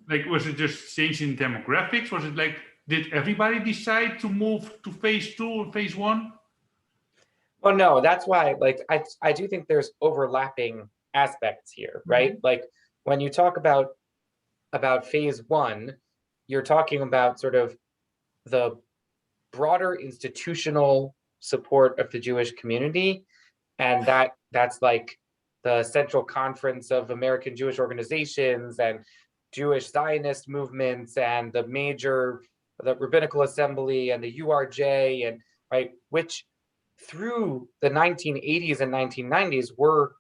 Like, was it just change in demographics? Was it like did everybody decide to move to phase 2 or phase 1? Well, no, that's why, like, I do think there's overlapping aspects here, right? Like, when you talk about phase 1, you're talking about sort of the broader institutional support of the Jewish community, and that's like the Central Conference of American Jewish Organizations and Jewish Zionist movements and the Rabbinical Assembly and the URJ, and right, which through the 1980s and 1990s were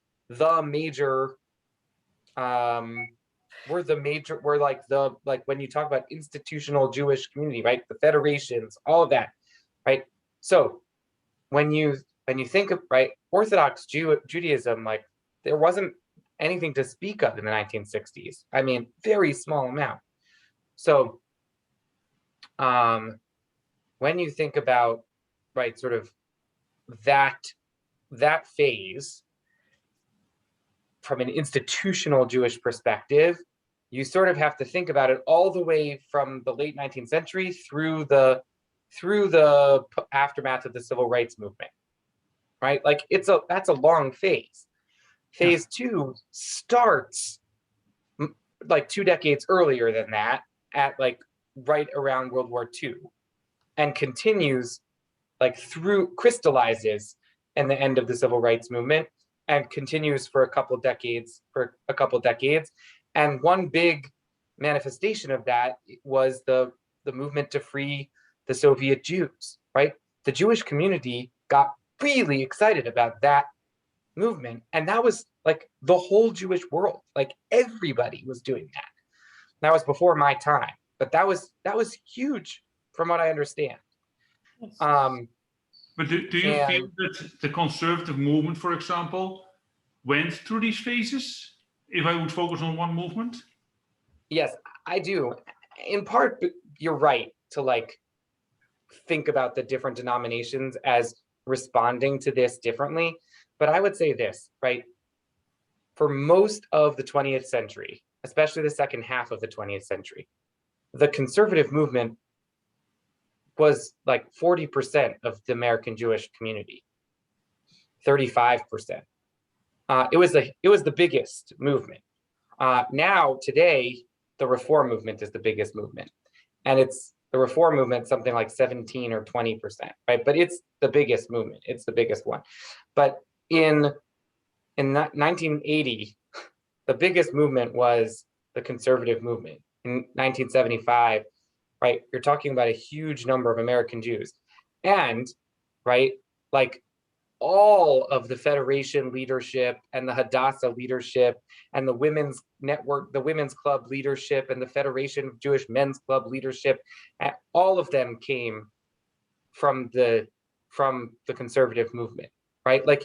like when you talk about institutional Jewish community, right? The federations, all of that, right? So when you think of, right, Orthodox Judaism, like there wasn't anything to speak of in the 1960s. I mean, very small amount. So when you think about, right, sort of that phase from an institutional Jewish perspective, you sort of have to think about it all the way from the late 19th century through the aftermath of the civil rights movement, right? Like that's a long phase. Phase 2 starts like 2 decades earlier than that, at like right around World War II, and continues like crystallizes in the end of the civil rights movement and continues for a couple decades. And one big manifestation of that was the movement to free the Soviet Jews, right? The Jewish community got really excited about that movement, and that was like the whole Jewish world, like everybody was doing that. That was before my time, but that was huge from what I understand. But do you feel that the conservative movement, for example, went through these phases? If I would focus on one movement? Yes, I do. In part, you're right to like think about the different denominations as responding to this differently. But I would say this, right? For most of the 20th century, especially the second half of the 20th century, the conservative movement was like 40% of the American Jewish community, 35%. It was the biggest movement. Now, today, the Reform movement is the biggest movement, and it's the Reform movement something like 17 or 20%, right? But it's the biggest movement. It's the biggest one. But in 1980, the biggest movement was the conservative movement. In 1975, right, you're talking about a huge number of American Jews, and right, like all of the Federation leadership and the Hadassah leadership and the women's network, the women's club leadership and the Federation of Jewish Men's Club leadership, all of them came from the conservative movement, right? Like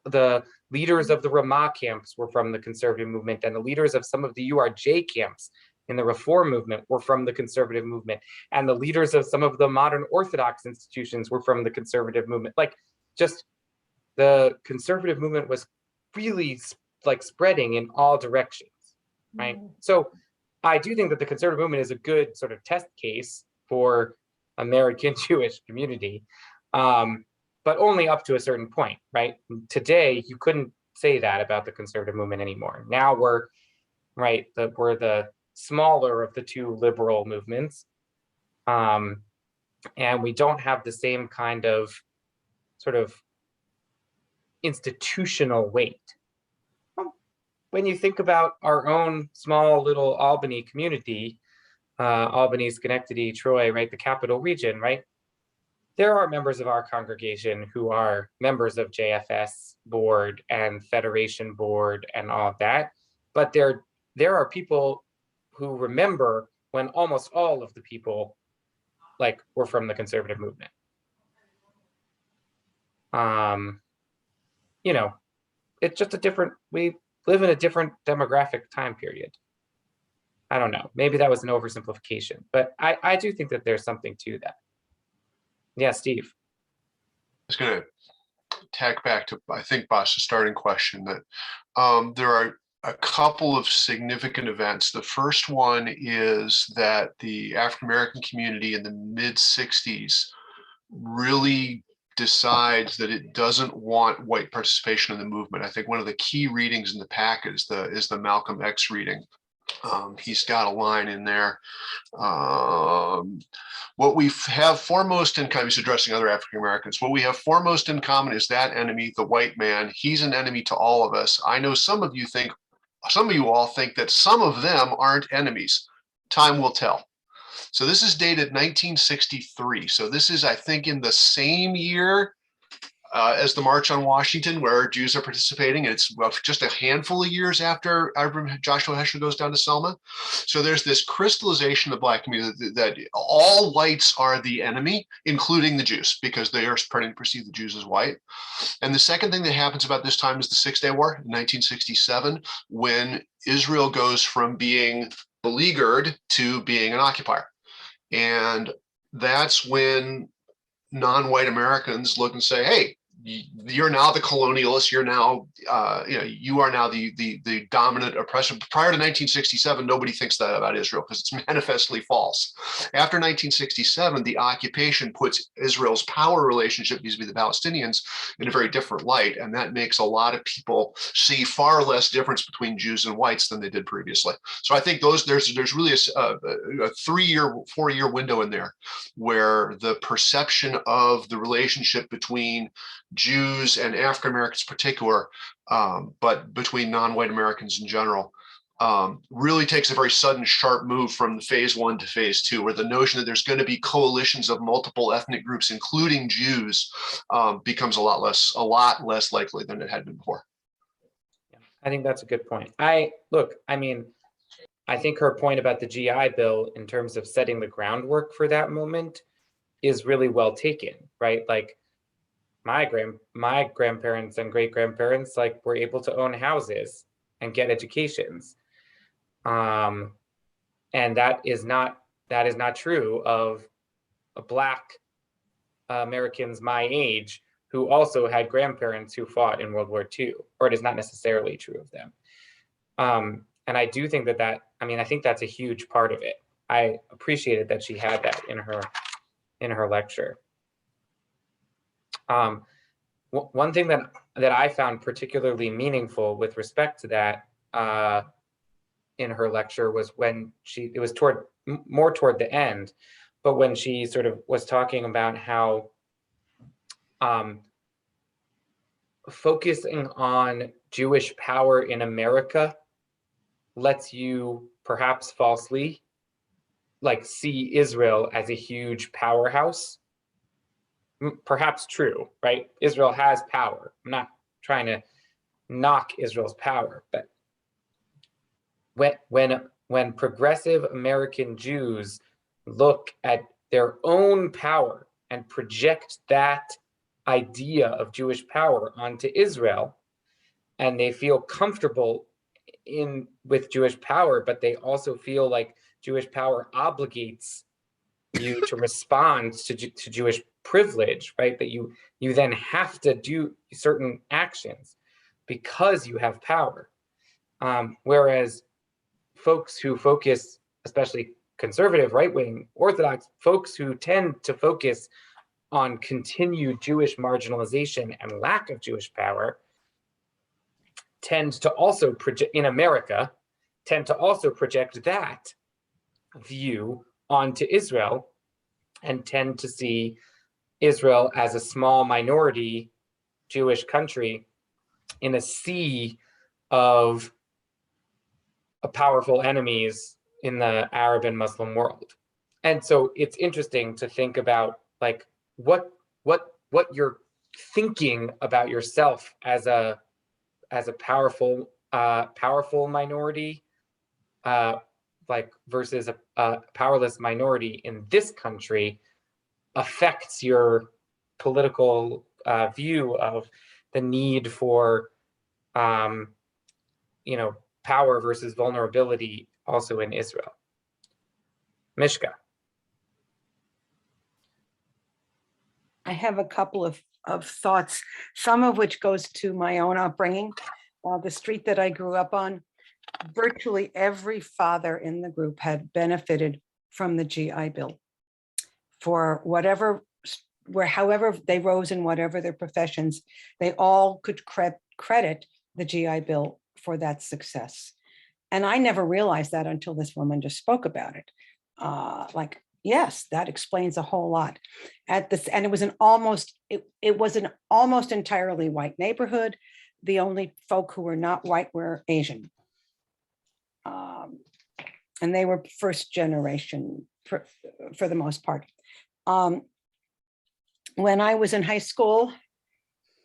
the leaders of the Ramah camps were from the conservative movement, and the leaders of some of the URJ camps in the Reform movement were from the conservative movement, and the leaders of some of the modern Orthodox institutions were from the conservative movement. Like, just the conservative movement was really like spreading in all directions, right? So I do think that the conservative movement is a good sort of test case for American Jewish community, but only up to a certain point, right? Today, you couldn't say that about the conservative movement anymore. Now we're the smaller of the two liberal movements, and we don't have the same kind of sort of institutional weight. When you think about our own small little Albany community, Albany, Schenectady, Troy, right, the capital region, right? There are members of our congregation who are members of JFS board and Federation board and all of that, but there are people who remember when almost all of the people like were from the conservative movement. You know, it's just we live in a different demographic time period. I don't know, maybe that was an oversimplification, but I do think that there's something to that. Yeah, Steve. I was going to tack back to, I think, Boss's starting question, that there are a couple of significant events. The first one is that the African American community in the mid 60s really decides that it doesn't want white participation in the movement. I think one of the key readings in the pack is the Malcolm X reading. He's got a line in there. What we have foremost in common, he's addressing other African Americans, what we have foremost in common is that enemy, the white man. He's an enemy to all of us. I know some of you all think that some of them aren't enemies. Time will tell. So this is dated 1963. So this is, I think, in the same year as the March on Washington, where Jews are participating. And it's just a handful of years after Joshua Heschel goes down to Selma. So there's this crystallization of the Black community that all whites are the enemy, including the Jews, because they are starting to perceive the Jews as white. And the second thing that happens about this time is the Six-Day War in 1967, when Israel goes from being beleaguered to being an occupier. And that's when non-white Americans look and say, hey, you're now the colonialist. You're now, you are now the dominant oppressor. Prior to 1967, nobody thinks that about Israel because it's manifestly false. After 1967, the occupation puts Israel's power relationship vis-a-vis the Palestinians in a very different light, and that makes a lot of people see far less difference between Jews and whites than they did previously. So I think there's really a 3-year, 4-year window in there where the perception of the relationship between Jews and African Americans in particular, but between non-white Americans in general, really takes a very sudden, sharp move from phase 1 to phase 2, where the notion that there's going to be coalitions of multiple ethnic groups, including Jews, becomes a lot less likely than it had been before. I think that's a good point. I think her point about the GI Bill in terms of setting the groundwork for that moment is really well taken, right? Like, my grandparents and great grandparents were able to own houses and get educations, and that is not true of Black Americans my age who also had grandparents who fought in World War II, or it is not necessarily true of them. And I do think that I think that's a huge part of it. I appreciated that she had that in her lecture. One thing that I found particularly meaningful with respect to that in her lecture was when it was more toward the end, but when she sort of was talking about how focusing on Jewish power in America lets you perhaps falsely see Israel as a huge powerhouse. Perhaps true, right? Israel has power. I'm not trying to knock Israel's power, but when progressive American Jews look at their own power and project that idea of Jewish power onto Israel, and they feel comfortable with Jewish power, but they also feel like Jewish power obligates you to respond to Jewish privilege, right? That you then have to do certain actions because you have power. Whereas folks who focus, especially conservative, right-wing, Orthodox folks who tend to focus on continued Jewish marginalization and lack of Jewish power, tend to also project that view onto Israel, and tend to see Israel as a small minority Jewish country in a sea of powerful enemies in the Arab and Muslim world. And so it's interesting to think about what you're thinking about yourself as a powerful minority versus a powerless minority in this country affects your political view of the need for power versus vulnerability also in Israel. Mishka. I have a couple of thoughts, some of which goes to my own upbringing. The street that I grew up on virtually every father in the group had benefited from the GI Bill for whatever, however they rose in whatever their professions, they all could credit the GI Bill for that success. And I never realized that until this woman just spoke about it. Like, yes, that explains a whole lot. And it was an almost entirely white neighborhood. The only folk who were not white were Asian. And they were first generation for the most part. When I was in high school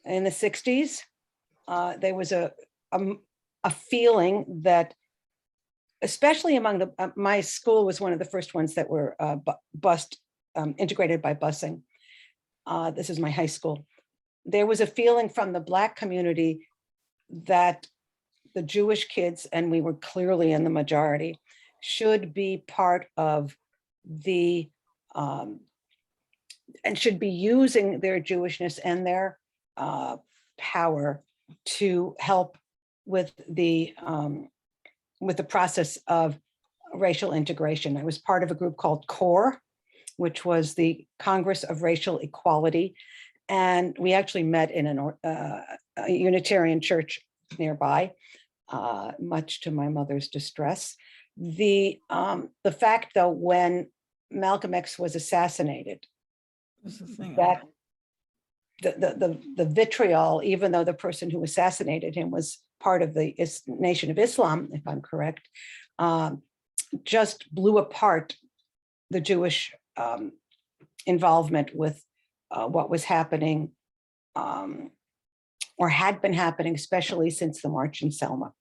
in the 60s, there was a feeling that, especially among my school was one of the first ones that were integrated by busing. This is my high school. There was a feeling from the Black community that the Jewish kids, and we were clearly in the majority, should be part of the, and should be using their Jewishness and their power to help with the process of racial integration. I was part of a group called CORE, which was the Congress of Racial Equality. And we actually met in a Unitarian church nearby, much to my mother's distress. The fact though, when Malcolm X was assassinated, that the vitriol, even though the person who assassinated him was part of the Nation of Islam, if I'm correct, just blew apart the Jewish involvement with what was happening or had been happening, especially since the March in Selma.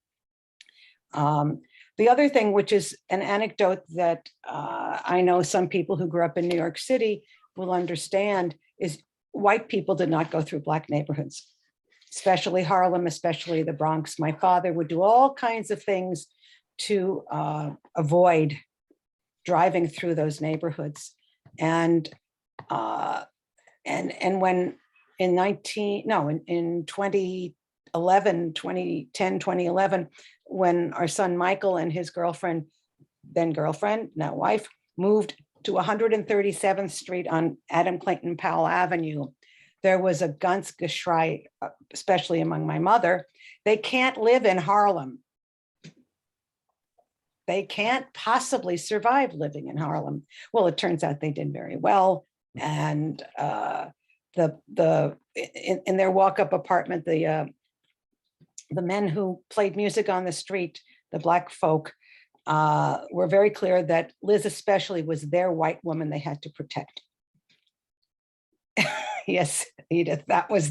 The other thing, which is an anecdote that I know some people who grew up in New York City will understand, is white people did not go through Black neighborhoods, especially Harlem, especially the Bronx. My father would do all kinds of things to avoid driving through those neighborhoods. And when in 2011, when our son Michael and his girlfriend, then girlfriend, now wife, moved to 137th Street on Adam Clayton Powell Avenue, there was a Ganzgeschrei, especially among my mother. They can't live in Harlem. They can't possibly survive living in Harlem. Well, it turns out they did very well. And in their walk-up apartment, the men who played music on the street, the Black folk, were very clear that Liz especially was their white woman they had to protect. Yes, Edith, that was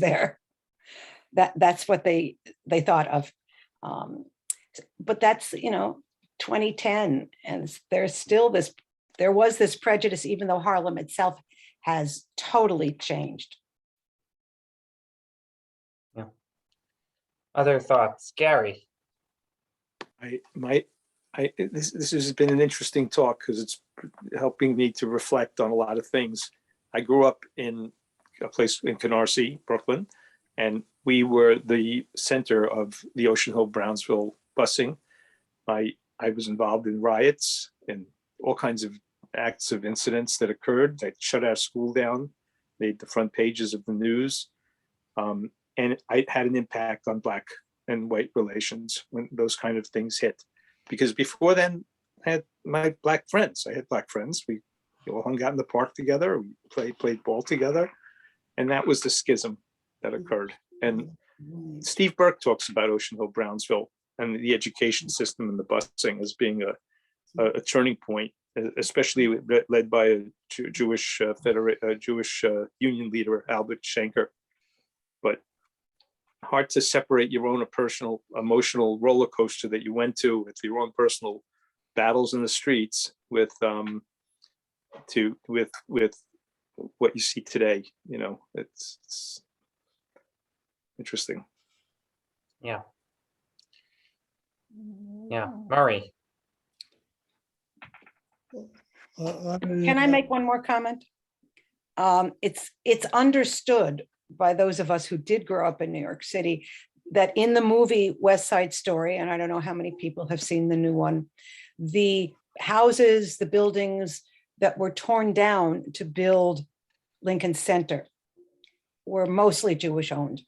that's what they thought of. But that's, 2010, and there was this prejudice, even though Harlem itself has totally changed. Yeah. Other thoughts, Gary? This has been an interesting talk because it's helping me to reflect on a lot of things. I grew up in a place in Canarsie, Brooklyn, and we were the center of the Ocean Hill-Brownsville busing. I was involved in riots and all kinds of acts of incidents that occurred that shut our school down, made the front pages of the news. And I had an impact on Black and white relations when those kind of things hit. Because before then, I had my Black friends. I had Black friends. We all hung out in the park together. We played ball together. And that was the schism that occurred. And Steve Burke talks about Ocean Hill-Brownsville and the education system and the busing as being a turning point, especially led by a Jewish union leader, Albert Shanker. But hard to separate your own personal emotional roller coaster that you went to with your own personal battles in the streets with what you see today. It's interesting. Yeah. Yeah, Murray. Can I make one more comment? It's understood by those of us who did grow up in New York City that in the movie West Side Story, and I don't know how many people have seen the new one, the houses, the buildings that were torn down to build Lincoln Center were mostly Jewish owned.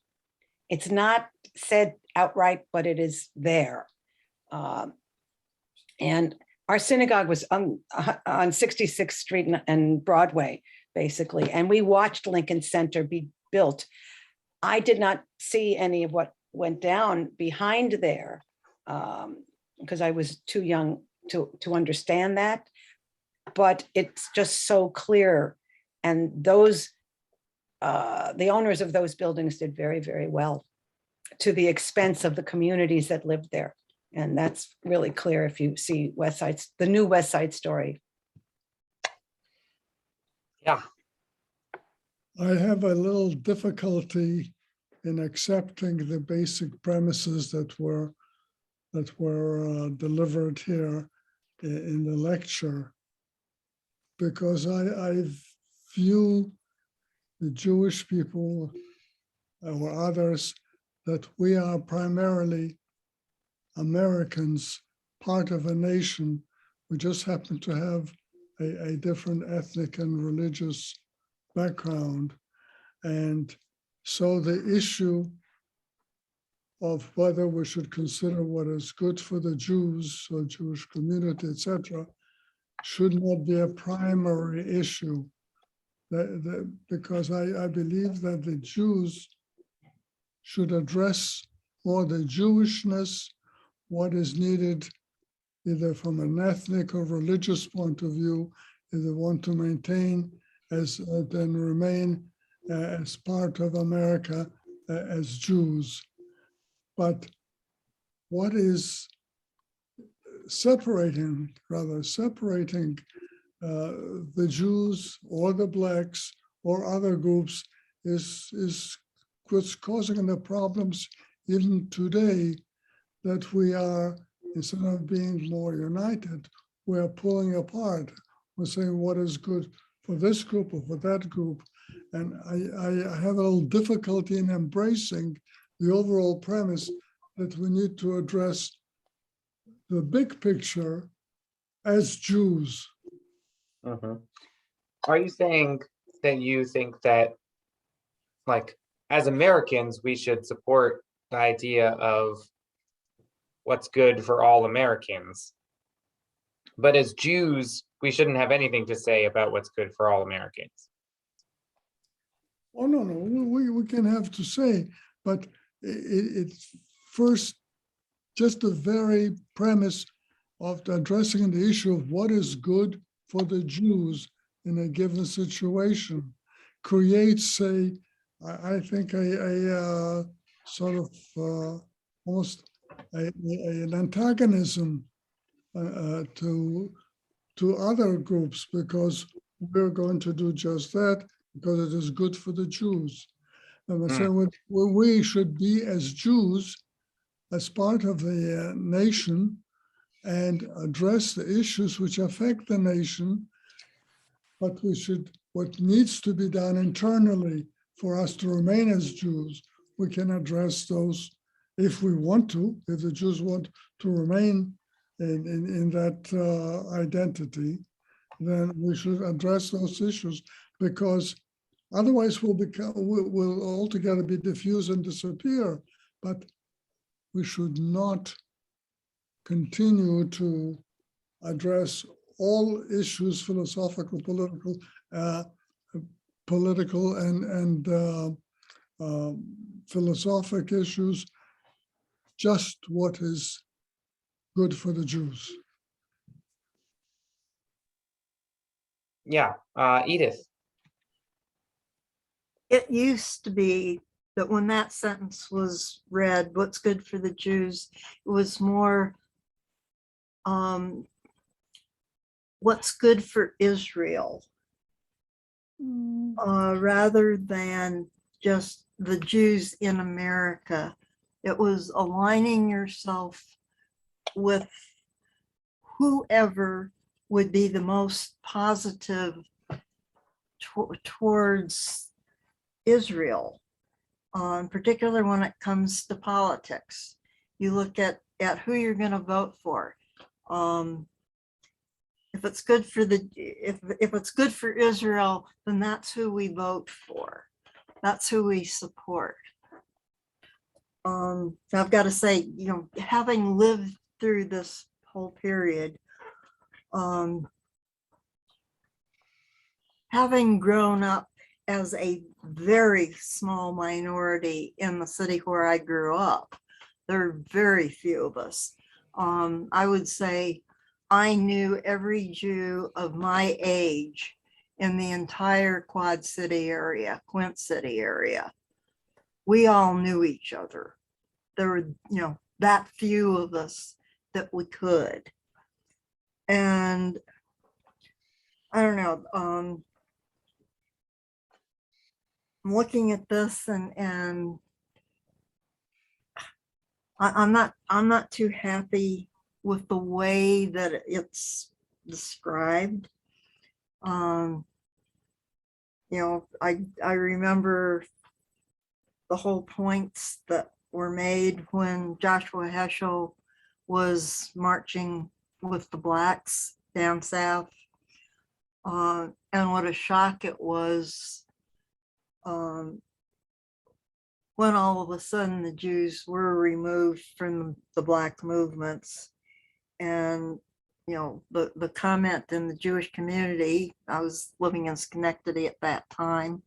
It's not said outright, but it is there. And our synagogue was on 66th Street and Broadway, basically, and we watched Lincoln Center be built. I did not see any of what went down behind there because I was too young to understand that, but it's just so clear. And those, the owners of those buildings did very, very well to the expense of the communities that lived there. And that's really clear if you see the new West Side Story. Yeah. I have a little difficulty in accepting the basic premises that were delivered here in the lecture, because I view the Jewish people or others that we are primarily Americans, part of a nation. We just happen to have a different ethnic and religious background. And so the issue of whether we should consider what is good for the Jews or Jewish community, etc., should not be a primary issue. Because I believe that the Jews should address more the Jewishness, what is needed either from an ethnic or religious point of view, if they want to maintain then remain as part of America as Jews. But what is separating the Jews or the blacks or other groups is what's causing the problems even today, that we are, instead of being more united, we are pulling apart. We're saying what is good for this group or for that group. And I have a little difficulty in embracing the overall premise that we need to address the big picture as Jews. Are you saying that you think that, like, as Americans, we should support the idea of what's good for all Americans, but as Jews, we shouldn't have anything to say about what's good for all Americans? Oh, no, we can have to say, but it's first just the very premise of addressing the issue of what is good for the Jews in a given situation creates I think a sort of almost an antagonism to other groups, because we're going to do just that because it is good for the Jews. And so we should be, as Jews, as part of the nation, and address the issues which affect the nation. But what needs to be done internally for us to remain as Jews, we can address those if we want to, if the Jews want to remain in that identity, then we should address those issues, because otherwise we'll altogether be diffused and disappear. But we should not continue to address all issues, philosophical, political, and philosophic issues, just what is good for the Jews. Yeah, Edith. It used to be that when that sentence was read, what's good for the Jews, it was more what's good for Israel, rather than just the Jews in America. It was aligning yourself with whoever would be the most positive towards Israel. in particular when it comes to politics. You look at who you're going to vote for. If it's good for if it's good for Israel, then that's who we vote for. That's who we support. I've got to say, having lived through this whole period, having grown up as a very small minority in the city where I grew up, there are very few of us. I would say I knew every Jew of my age in the entire Quad City area, Quint City area. We all knew each other. There were, that few of us that we could. And I don't know, I'm looking at this and I'm not too happy with the way that it's described. I remember the whole points that were made when Joshua Heschel was marching with the blacks down south. And what a shock it was when all of a sudden the Jews were removed from the black movements. And, the comment in the Jewish community, I was living in Schenectady at that time,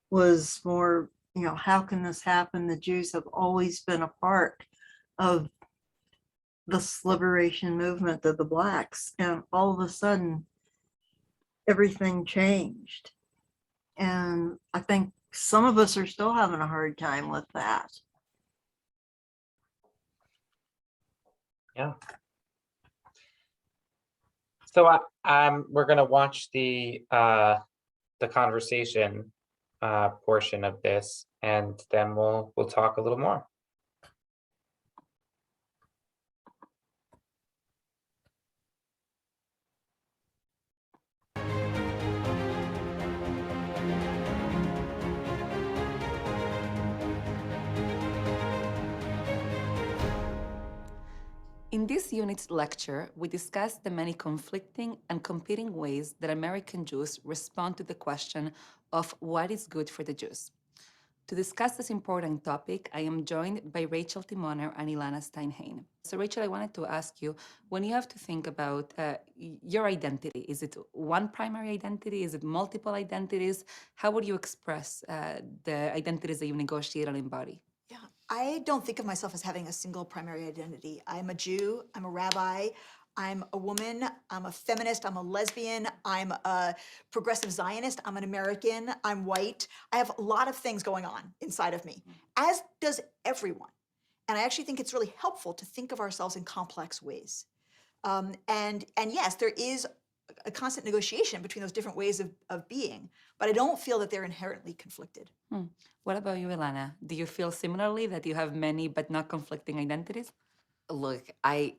was more, how can this happen? The Jews have always been a part of this liberation movement of the blacks. And all of a sudden, everything changed. And I think some of us are still having a hard time with that. Yeah. So we're gonna watch the conversation portion of this, and then we'll talk a little more. In this unit's lecture, we discuss the many conflicting and competing ways that American Jews respond to the question of what is good for the Jews. To discuss this important topic, I am joined by Rachel Timoner and Ilana Steinhain. So Rachel, I wanted to ask you, when you have to think about your identity, is it one primary identity? Is it multiple identities? How would you express the identities that you negotiate and embody? Yeah, I don't think of myself as having a single primary identity. I'm a Jew, I'm a rabbi, I'm a woman, I'm a feminist, I'm a lesbian, I'm a progressive Zionist, I'm an American, I'm white. I have a lot of things going on inside of me, as does everyone. And I actually think it's really helpful to think of ourselves in complex ways. And yes, there is a constant negotiation between those different ways of being, but I don't feel that they're inherently conflicted. What about you, Ilana? Do you feel similarly that you have many but not conflicting identities? Look, I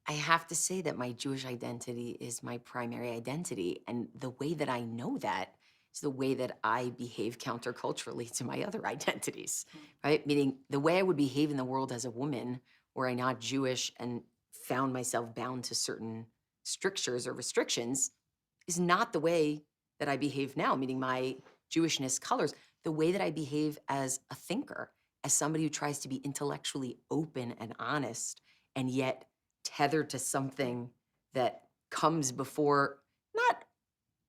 have to say that my Jewish identity is my primary identity. And the way that I know that is the way that I behave counterculturally to my other identities, right? Meaning the way I would behave in the world as a woman, were I not Jewish and found myself bound to certain strictures or restrictions, is not the way that I behave now, meaning my Jewishness colors, the way that I behave as a thinker, as somebody who tries to be intellectually open and honest, and yet tethered to something that comes before not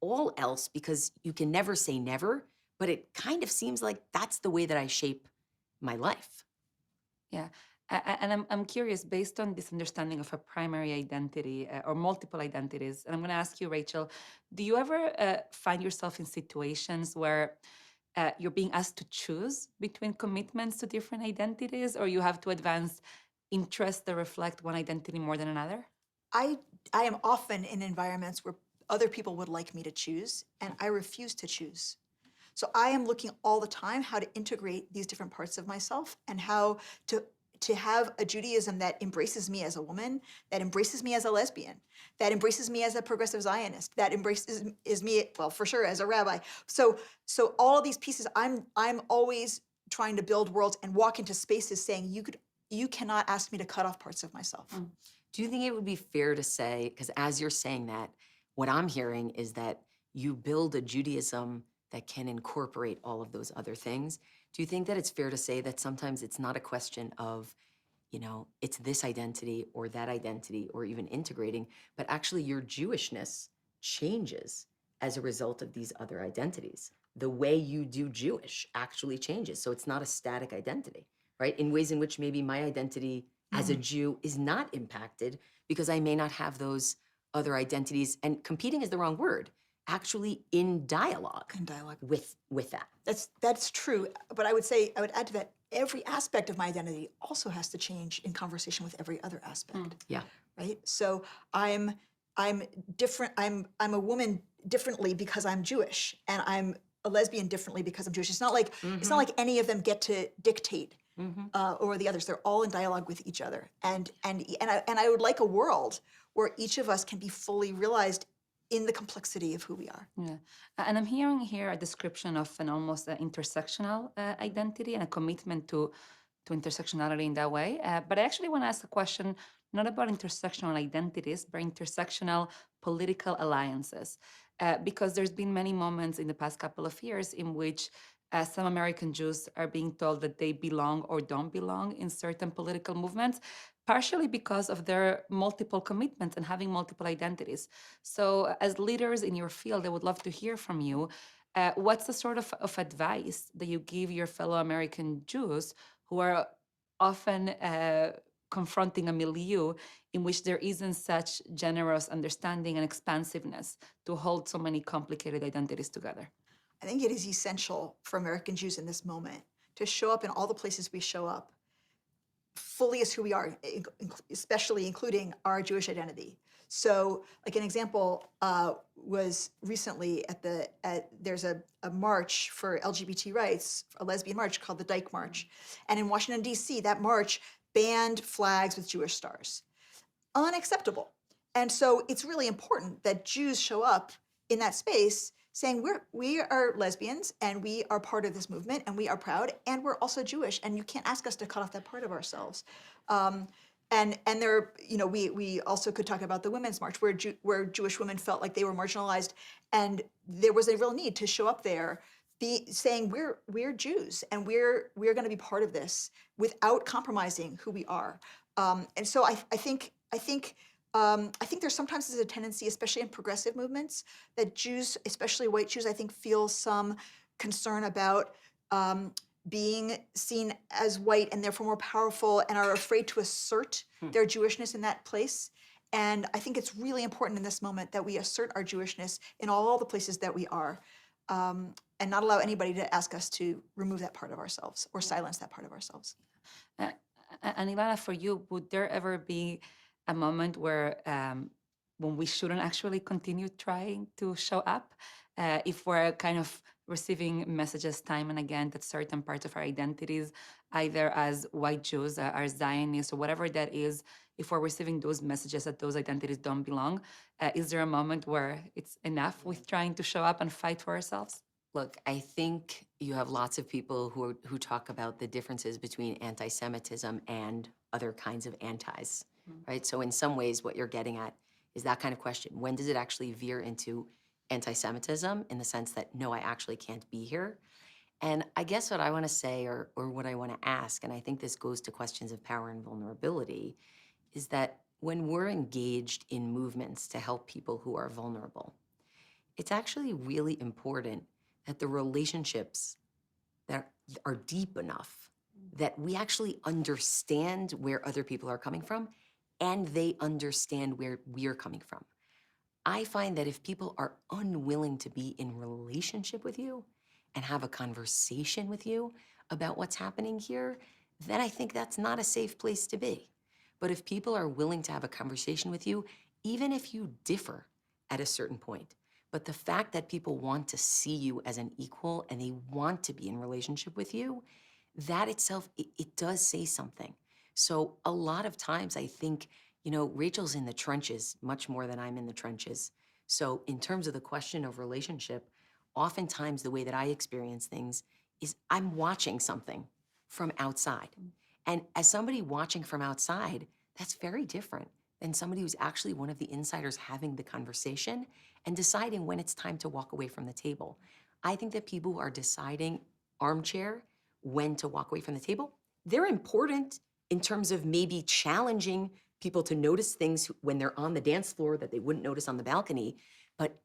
all else, because you can never say never, but it kind of seems like that's the way that I shape my life. Yeah. And I'm curious, based on this understanding of a primary identity or multiple identities, and I'm going to ask you, Rachel, do you ever find yourself in situations where you're being asked to choose between commitments to different identities, or you have to advance interests that reflect one identity more than another? I am often in environments where other people would like me to choose, and I refuse to choose. So I am looking all the time how to integrate these different parts of myself and how to have a Judaism that embraces me as a woman, that embraces me as a lesbian, that embraces me as a progressive Zionist, that embraces me, well, for sure, as a rabbi. So all of these pieces, I'm always trying to build worlds and walk into spaces saying you cannot ask me to cut off parts of myself. Do you think it would be fair to say, because as you're saying that, what I'm hearing is that you build a Judaism that can incorporate all of those other things. Do you think that it's fair to say that sometimes it's not a question of, it's this identity or that identity or even integrating, but actually your Jewishness changes as a result of these other identities? The way you do Jewish actually changes. So it's not a static identity, right? In ways in which maybe my identity as a Jew is not impacted because I may not have those other identities, and competing is the wrong word, actually in dialogue. In dialogue. With that. That's true. But I would add to that, every aspect of my identity also has to change in conversation with every other aspect. Yeah. Right? So I'm different. I'm a woman differently because I'm Jewish, and I'm a lesbian differently because I'm Jewish. It's not like any of them get to dictate over the others. They're all in dialogue with each other. And I would like a world where each of us can be fully realized in the complexity of who we are. Yeah, and I'm hearing here a description of an almost intersectional identity and a commitment to intersectionality in that way. But I actually want to ask a question not about intersectional identities, but intersectional political alliances, because there's been many moments in the past couple of years in which some American Jews are being told that they belong or don't belong in certain political movements, partially because of their multiple commitments and having multiple identities. So as leaders in your field, I would love to hear from you. What's the sort of advice that you give your fellow American Jews who are often confronting a milieu in which there isn't such generous understanding and expansiveness to hold so many complicated identities together? I think it is essential for American Jews in this moment to show up in all the places we show up fully as who we are, especially including our Jewish identity. So, like an example was recently there's a march for LGBT rights, a lesbian march called the Dyke March. And in Washington, D.C., that march banned flags with Jewish stars. Unacceptable. And so it's really important that Jews show up in that space saying we are lesbians and we are part of this movement and we are proud and we're also Jewish and you can't ask us to cut off that part of ourselves. And there, we also could talk about the Women's March where Jewish women felt like they were marginalized, and there was a real need to show up there, saying we're Jews and we're going to be part of this without compromising who we are. And so I think there's sometimes a tendency, especially in progressive movements, that Jews, especially white Jews, I think feel some concern about being seen as white and therefore more powerful and are afraid to assert their Jewishness in that place. And I think it's really important in this moment that we assert our Jewishness in all the places that we are, and not allow anybody to ask us to remove that part of ourselves or silence that part of ourselves. And Ilana, for you, would there ever be a moment where when we shouldn't actually continue trying to show up, if we're kind of receiving messages time and again that certain parts of our identities, either as white Jews, or Zionists, or whatever that is, if we're receiving those messages that those identities don't belong, is there a moment where it's enough with trying to show up and fight for ourselves? Look, I think you have lots of people who talk about the differences between anti-Semitism and other kinds of antis, right? So in some ways, what you're getting at is that kind of question. When does it actually veer into anti-Semitism in the sense that, no, I actually can't be here? And I guess what I want to say or what I want to ask, and I think this goes to questions of power and vulnerability, is that when we're engaged in movements to help people who are vulnerable, it's actually really important that the relationships that are deep enough that we actually understand where other people are coming from and they understand where we're coming from. I find that if people are unwilling to be in relationship with you and have a conversation with you about what's happening here, then I think that's not a safe place to be. But if people are willing to have a conversation with you, even if you differ at a certain point, but the fact that people want to see you as an equal and they want to be in relationship with you, that itself, it does say something. So a lot of times I think, Rachel's in the trenches much more than I'm in the trenches. So in terms of the question of relationship, oftentimes the way that I experience things is I'm watching something from outside. And as somebody watching from outside, that's very different than somebody who's actually one of the insiders having the conversation and deciding when it's time to walk away from the table. I think that people who are deciding armchair when to walk away from the table, they're important in terms of maybe challenging people to notice things when they're on the dance floor that they wouldn't notice on the balcony. But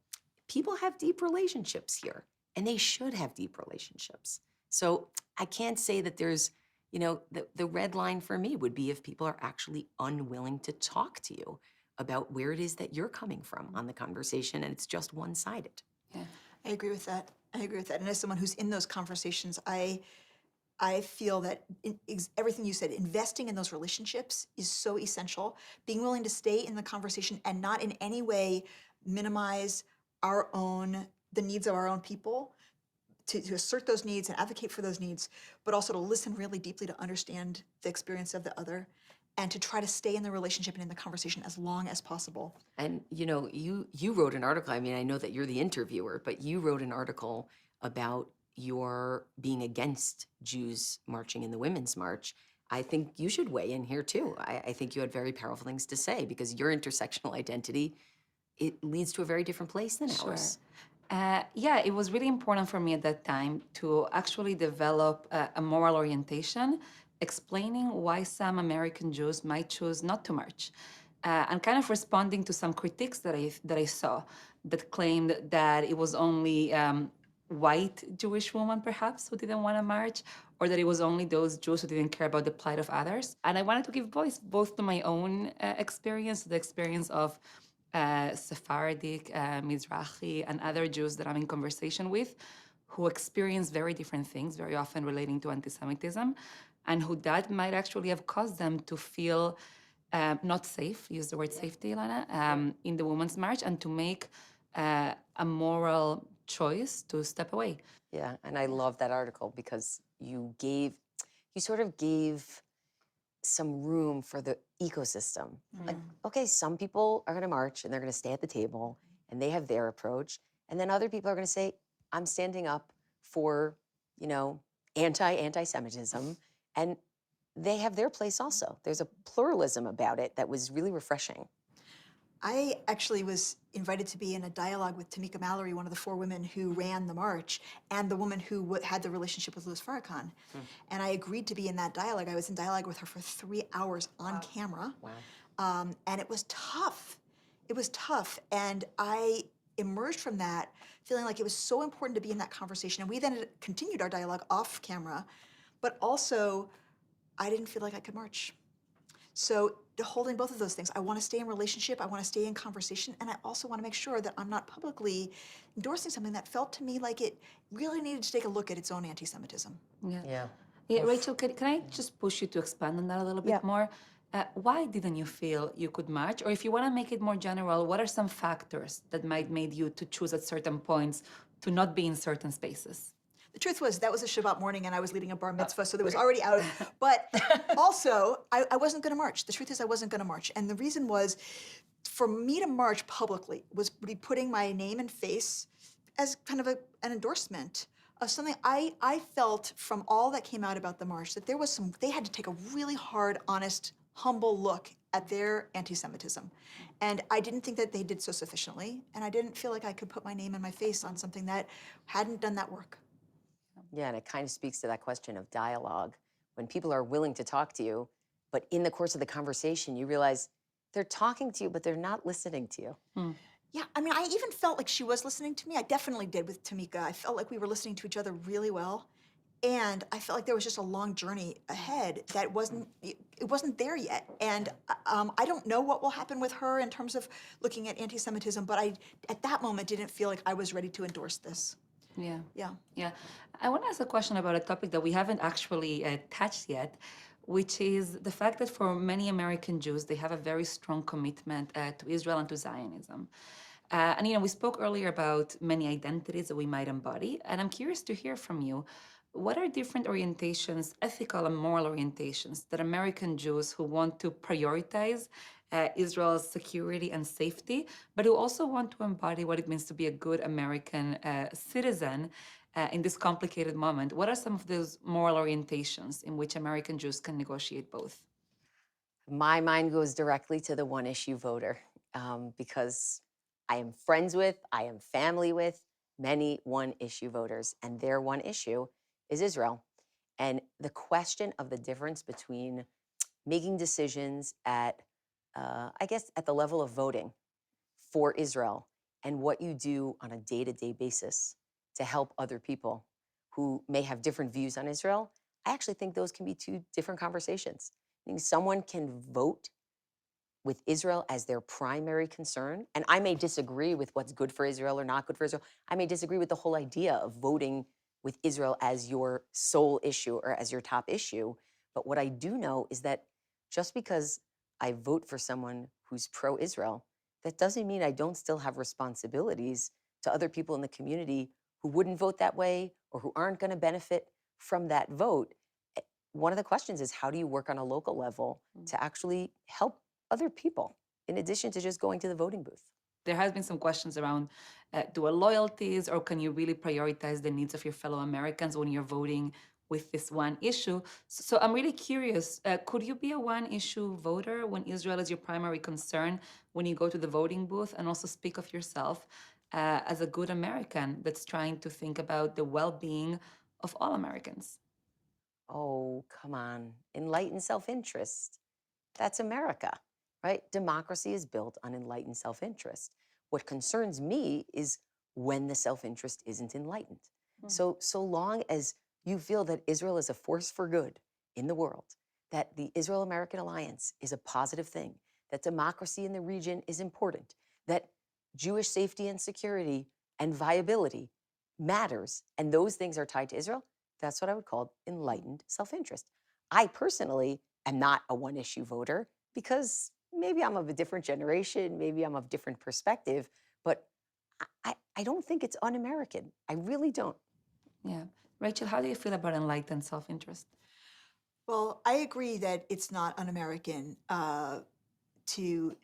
people have deep relationships here, and they should have deep relationships. So I can't say that there's, the red line for me would be if people are actually unwilling to talk to you about where it is that you're coming from on the conversation, and it's just one-sided. Yeah, I agree with that. I agree with that. And as someone who's in those conversations, I feel that everything you said, investing in those relationships is so essential. Being willing to stay in the conversation and not in any way minimize the needs of our own people, to assert those needs and advocate for those needs, but also to listen really deeply to understand the experience of the other and to try to stay in the relationship and in the conversation as long as possible. And you wrote an article. I mean, I know that you're the interviewer, but you wrote an article about your being against Jews marching in the Women's March. I think you should weigh in here too. I think you had very powerful things to say because your intersectional identity, it leads to a very different place than ours. Yeah, it was really important for me at that time to actually develop a moral orientation, explaining why some American Jews might choose not to march, and kind of responding to some critiques that I saw that claimed that it was only white Jewish women, perhaps, who didn't want to march, or that it was only those Jews who didn't care about the plight of others. And I wanted to give voice both to my own experience, the experience of Sephardic, Mizrahi, and other Jews that I'm in conversation with, who experience very different things, very often relating to anti-Semitism, and who that might actually have caused them to feel not safe, use the word safety, Ilana, in the Women's March, and to make a moral choice to step away. Yeah, and I love that article because you sort of gave some room for the ecosystem. Like, okay, some people are gonna march and they're gonna stay at the table and they have their approach. And then other people are gonna say, I'm standing up for, anti-Semitism. And they have their place also. There's a pluralism about it that was really refreshing. I actually was invited to be in a dialogue with Tamika Mallory, one of the 4 women who ran the march, and the woman who had the relationship with Louis Farrakhan. And I agreed to be in that dialogue. I was in dialogue with her for 3 hours on camera. Wow. And it was tough. It was tough. And I emerged from that feeling like it was so important to be in that conversation. And we then continued our dialogue off camera, but also I didn't feel like I could march. So holding both of those things, I want to stay in relationship, I want to stay in conversation, and I also want to make sure that I'm not publicly endorsing something that felt to me like it really needed to take a look at its own anti-Semitism. Yeah. Rachel, can I just push you to expand on that a little bit more? Why didn't you feel you could march? Or if you want to make it more general, what are some factors that might made you to choose at certain points to not be in certain spaces? The truth was that was a Shabbat morning and I was leading a bar mitzvah, so there was already out. But also, I wasn't going to march. The truth is I wasn't going to march. And the reason was, for me to march publicly was be putting my name and face as kind of an endorsement of something I felt from all that came out about the march, that there was they had to take a really hard, honest, humble look at their anti-Semitism. And I didn't think that they did so sufficiently. And I didn't feel like I could put my name and my face on something that hadn't done that work. Yeah, and it kind of speaks to that question of dialogue. When people are willing to talk to you, but in the course of the conversation, you realize they're talking to you, but they're not listening to you. Yeah, I mean, I even felt like she was listening to me. I definitely did with Tamika. I felt like we were listening to each other really well. And I felt like there was just a long journey ahead that it wasn't there yet. And I don't know what will happen with her in terms of looking at anti-Semitism, but I, at that moment, didn't feel like I was ready to endorse this. Yeah. I want to ask a question about a topic that we haven't actually touched yet, which is the fact that for many American Jews, they have a very strong commitment to Israel and to Zionism. And we spoke earlier about many identities that we might embody, and I'm curious to hear from you. What are different orientations, ethical and moral orientations, that American Jews who want to prioritize Israel's security and safety, but who also want to embody what it means to be a good American citizen, in this complicated moment, what are some of those moral orientations in which American Jews can negotiate both? My mind goes directly to the one issue voter because I am friends with, I am family with many one issue voters, and their one issue is Israel. And the question of the difference between making decisions at, I guess, at the level of voting for Israel and what you do on a day-to-day basis to help other people who may have different views on Israel, I actually think those can be two different conversations. I think someone can vote with Israel as their primary concern, and I may disagree with what's good for Israel or not good for Israel. I may disagree with the whole idea of voting with Israel as your sole issue or as your top issue. But what I do know is that just because I vote for someone who's pro-Israel, that doesn't mean I don't still have responsibilities to other people in the community who wouldn't vote that way or who aren't going to benefit from that vote. One of the questions is, how do you work on a local level to actually help other people in addition to just going to the voting booth? There has been some questions around dual loyalties, or can you really prioritize the needs of your fellow Americans when you're voting with this one issue? So I'm really curious, could you be a one issue voter when Israel is your primary concern when you go to the voting booth, and also speak of yourself as a good American that's trying to think about the well-being of all Americans? Oh, come on. Enlightened self-interest. That's America, right? Democracy is built on enlightened self-interest. What concerns me is when the self-interest isn't enlightened. So long as you feel that Israel is a force for good in the world, that the Israel-American alliance is a positive thing, that democracy in the region is important, that Jewish safety and security and viability matters, and those things are tied to Israel, that's what I would call enlightened self-interest. I personally am not a one-issue voter because maybe I'm of a different generation, maybe I'm of different perspective, but I don't think it's un-American. I really don't. Yeah. Rachel, how do you feel about enlightened self-interest? Well, I agree that it's not un-American to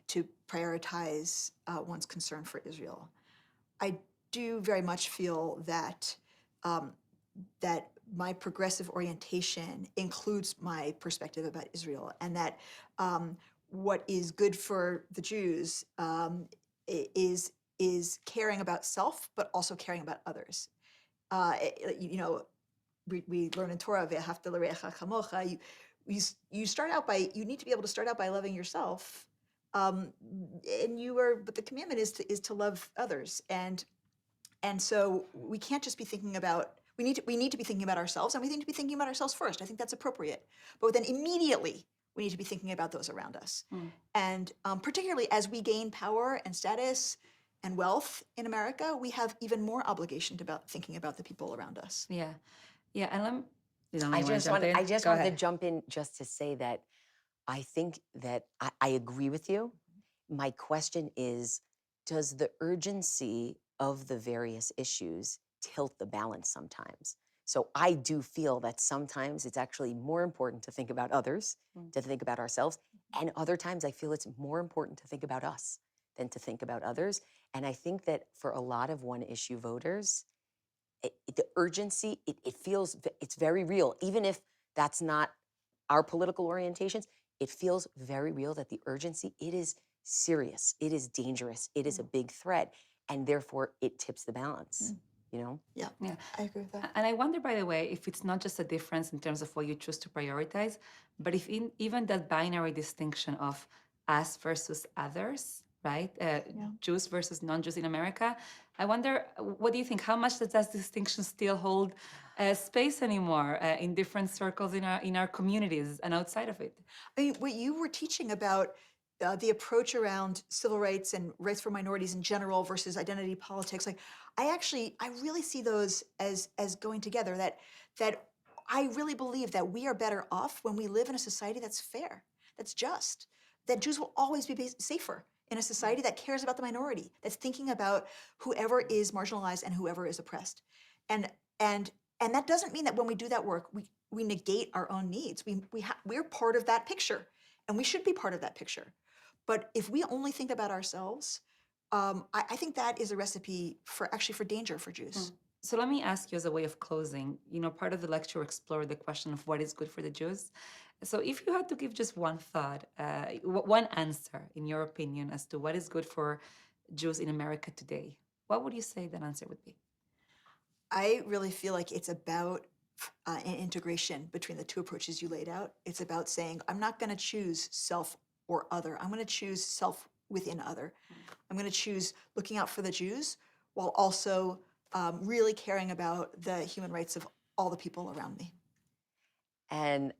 prioritize one's concern for Israel. I do very much feel that that my progressive orientation includes my perspective about Israel, and that what is good for the Jews is caring about self, but also caring about others. You know, we learn in Torah, "Ve'ahavta l'reacha kamocha." You start out by, you need to be able to start out by loving yourself, and but the commandment is to love others, and so we can't just be thinking about, we need to be thinking about ourselves, and we need to be thinking about ourselves first. I think that's appropriate. But then immediately we need to be thinking about those around us. And particularly as we gain power and status and wealth in America, we have even more obligation to thinking about the people around us. Yeah. Yeah. And I just wanted to jump in just to say that I think that I agree with you. My question is, does the urgency of the various issues tilt the balance sometimes? So I do feel that sometimes it's actually more important to think about others, to think about ourselves. And other times I feel it's more important to think about us than to think about others. And I think that for a lot of one issue voters, the urgency, it feels, it's very real. Even if that's not our political orientations, it feels very real that the urgency, it is serious, it is dangerous, it is a big threat, and therefore it tips the balance, you know? Yeah, I agree with that. And I wonder, by the way, if it's not just a difference in terms of what you choose to prioritize, but if even that binary distinction of us versus others, right? Jews versus non-Jews in America. I wonder, what do you think? How much does that distinction still hold space anymore in different circles in our communities and outside of it? I mean, what you were teaching about the approach around civil rights and rights for minorities in general versus identity politics, like I really see those as going together. That I really believe that we are better off when we live in a society that's fair, that's just. That Jews will always be safer in a society that cares about the minority, that's thinking about whoever is marginalized and whoever is oppressed. And that doesn't mean that when we do that work, we negate our own needs. We're part of that picture, and we should be part of that picture. But if we only think about ourselves, I think that is a recipe for danger for Jews. So let me ask you as a way of closing, part of the lecture explored the question of what is good for the Jews. So if you had to give just one thought, one answer, in your opinion, as to what is good for Jews in America today, what would you say that answer would be? I really feel like it's about an integration between the two approaches you laid out. It's about saying, I'm not going to choose self or other. I'm going to choose self within other. I'm going to choose looking out for the Jews while also really caring about the human rights of all the people around me. And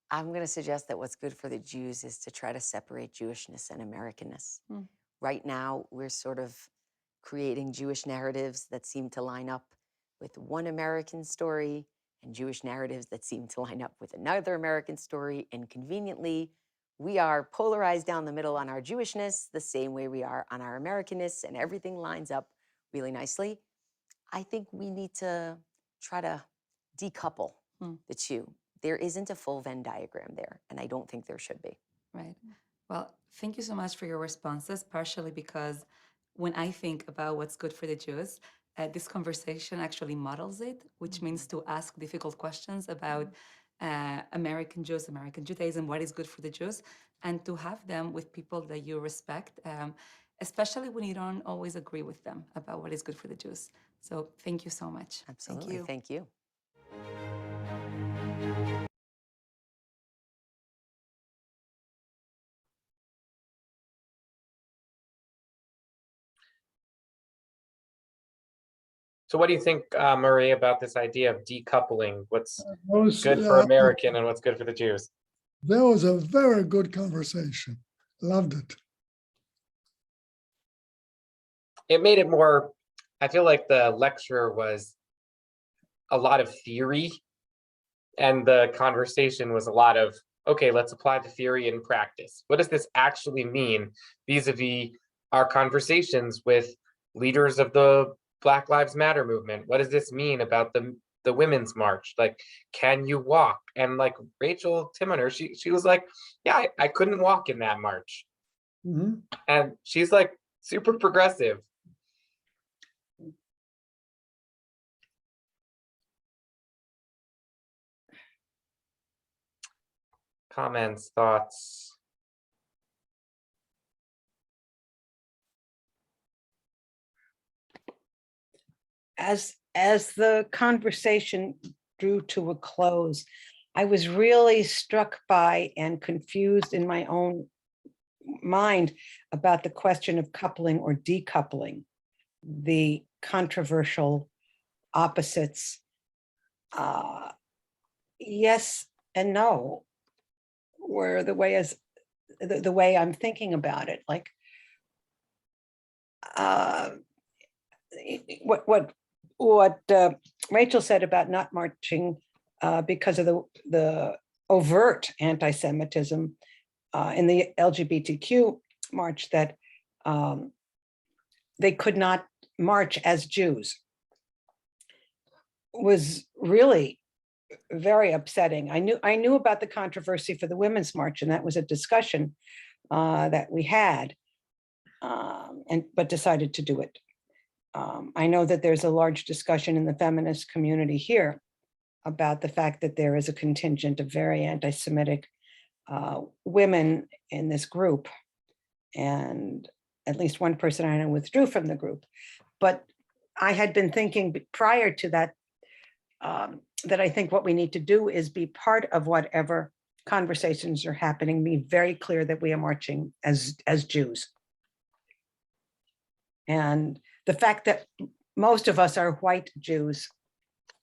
I'm going to suggest that what's good for the Jews is to try to separate Jewishness and Americanness. Right now, we're sort of creating Jewish narratives that seem to line up with one American story and Jewish narratives that seem to line up with another American story. And conveniently, we are polarized down the middle on our Jewishness the same way we are on our Americanness, and everything lines up really nicely. I think we need to try to decouple the two. There isn't a full Venn diagram there, and I don't think there should be. Right. Well, thank you so much for your responses, partially because when I think about what's good for the Jews, this conversation actually models it, which means to ask difficult questions about American Jews, American Judaism, what is good for the Jews, and to have them with people that you respect, especially when you don't always agree with them about what is good for the Jews. So thank you so much. Absolutely. Thank you. So what do you think, Marie, about this idea of decoupling what's good for American and what's good for the Jews? That was a very good conversation. Loved it. It made it more, I feel like the lecture was a lot of theory and the conversation was a lot of, okay, let's apply the theory in practice. What does this actually mean vis-a-vis our conversations with leaders of the Black Lives Matter movement? What does this mean about the Women's March? Like, can you walk? And like Rachel Timoner, she was like, yeah, I couldn't walk in that march. And she's like super progressive. Comments, thoughts? As the conversation drew to a close, I was really struck by and confused in my own mind about the question of coupling or decoupling, the controversial opposites. Yes and no were the way I'm thinking about it. Like what Rachel said about not marching because of the overt anti-Semitism in the LGBTQ march, that they could not march as Jews, was really very upsetting. I knew about the controversy for the Women's March, and that was a discussion that we had, but decided to do it. I know that there's a large discussion in the feminist community here about the fact that there is a contingent of very anti-Semitic women in this group, and at least one person I know withdrew from the group. But I had been thinking prior to that, that I think what we need to do is be part of whatever conversations are happening, be very clear that we are marching as Jews. And the fact that most of us are white Jews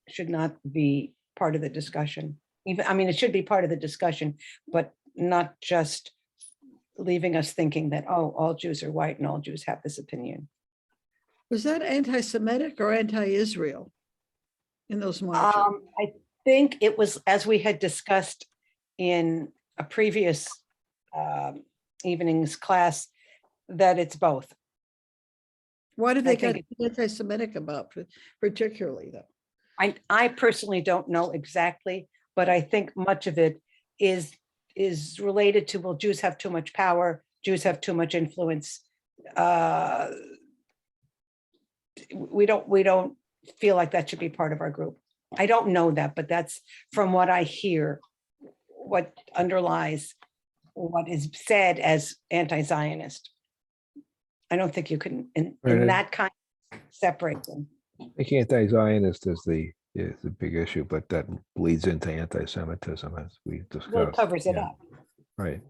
should not be part of the discussion. It should be part of the discussion, but not just leaving us thinking that, oh, all Jews are white and all Jews have this opinion. Was that anti-Semitic or anti-Israel in those marches? I think it was, as we had discussed in a previous evening's class, that it's both. What did they get anti-Semitic about particularly, though? I personally don't know exactly, but I think much of it is related to, well, Jews have too much power, Jews have too much influence. We don't feel like that should be part of our group. I don't know that, but that's from what I hear, what underlies what is said as anti-Zionist. I don't think you can, in Right. that kind, separate them. I think anti-Zionist is the big issue, but that bleeds into anti-Semitism, as we discussed. Well, it covers it Yeah. up. Right.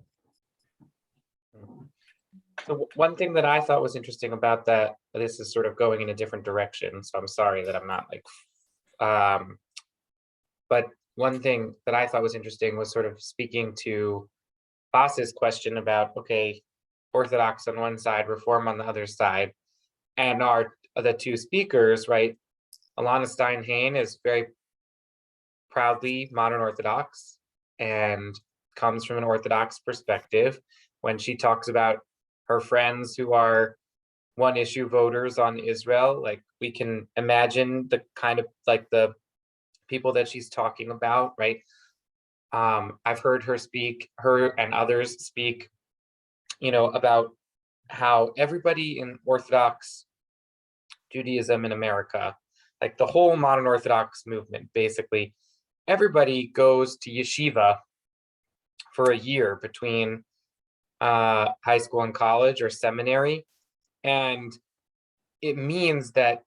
So one thing that I thought was interesting about that, this is sort of going in a different direction, so I'm sorry that I'm not like, but one thing that I thought was interesting was sort of speaking to Boss's question about, okay, Orthodox on one side, Reform on the other side, and the two speakers, right? Alana Stein-Hain is very proudly modern Orthodox and comes from an Orthodox perspective when she talks about her friends who are one issue voters on Israel. Like, we can imagine the kind of like the people that she's talking about, right? I've heard her and others speak, about how everybody in Orthodox Judaism in America, like the whole modern Orthodox movement, basically, everybody goes to yeshiva for a year between high school and college or seminary. And it means that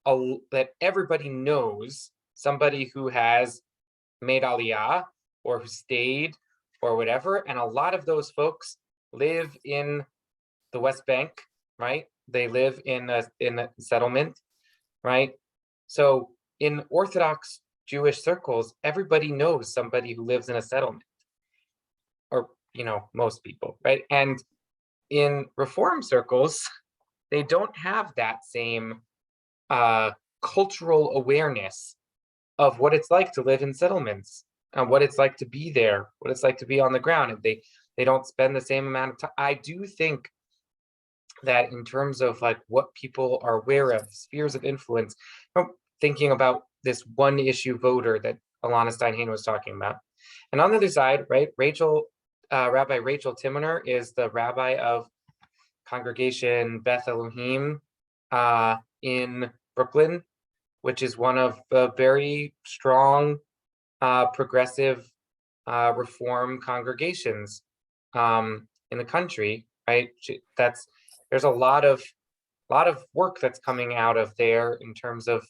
that everybody knows somebody who has made aliyah or who stayed or whatever. And a lot of those folks live in the West Bank, right? They live in a settlement, right? So in Orthodox Jewish circles, everybody knows somebody who lives in a settlement, or, most people, right? And in Reform circles, they don't have that same cultural awareness of what it's like to live in settlements and what it's like to be there, what it's like to be on the ground. And they don't spend the same amount of time. I do think that in terms of like what people are aware of, spheres of influence, thinking about this one issue voter that Alana Stein-Hain was talking about. And on the other side, right, Rabbi Rachel Timoner is the rabbi of Congregation Beth Elohim in Brooklyn, which is one of the very strong progressive Reform congregations in the country, right? There's a lot of work that's coming out of there in terms of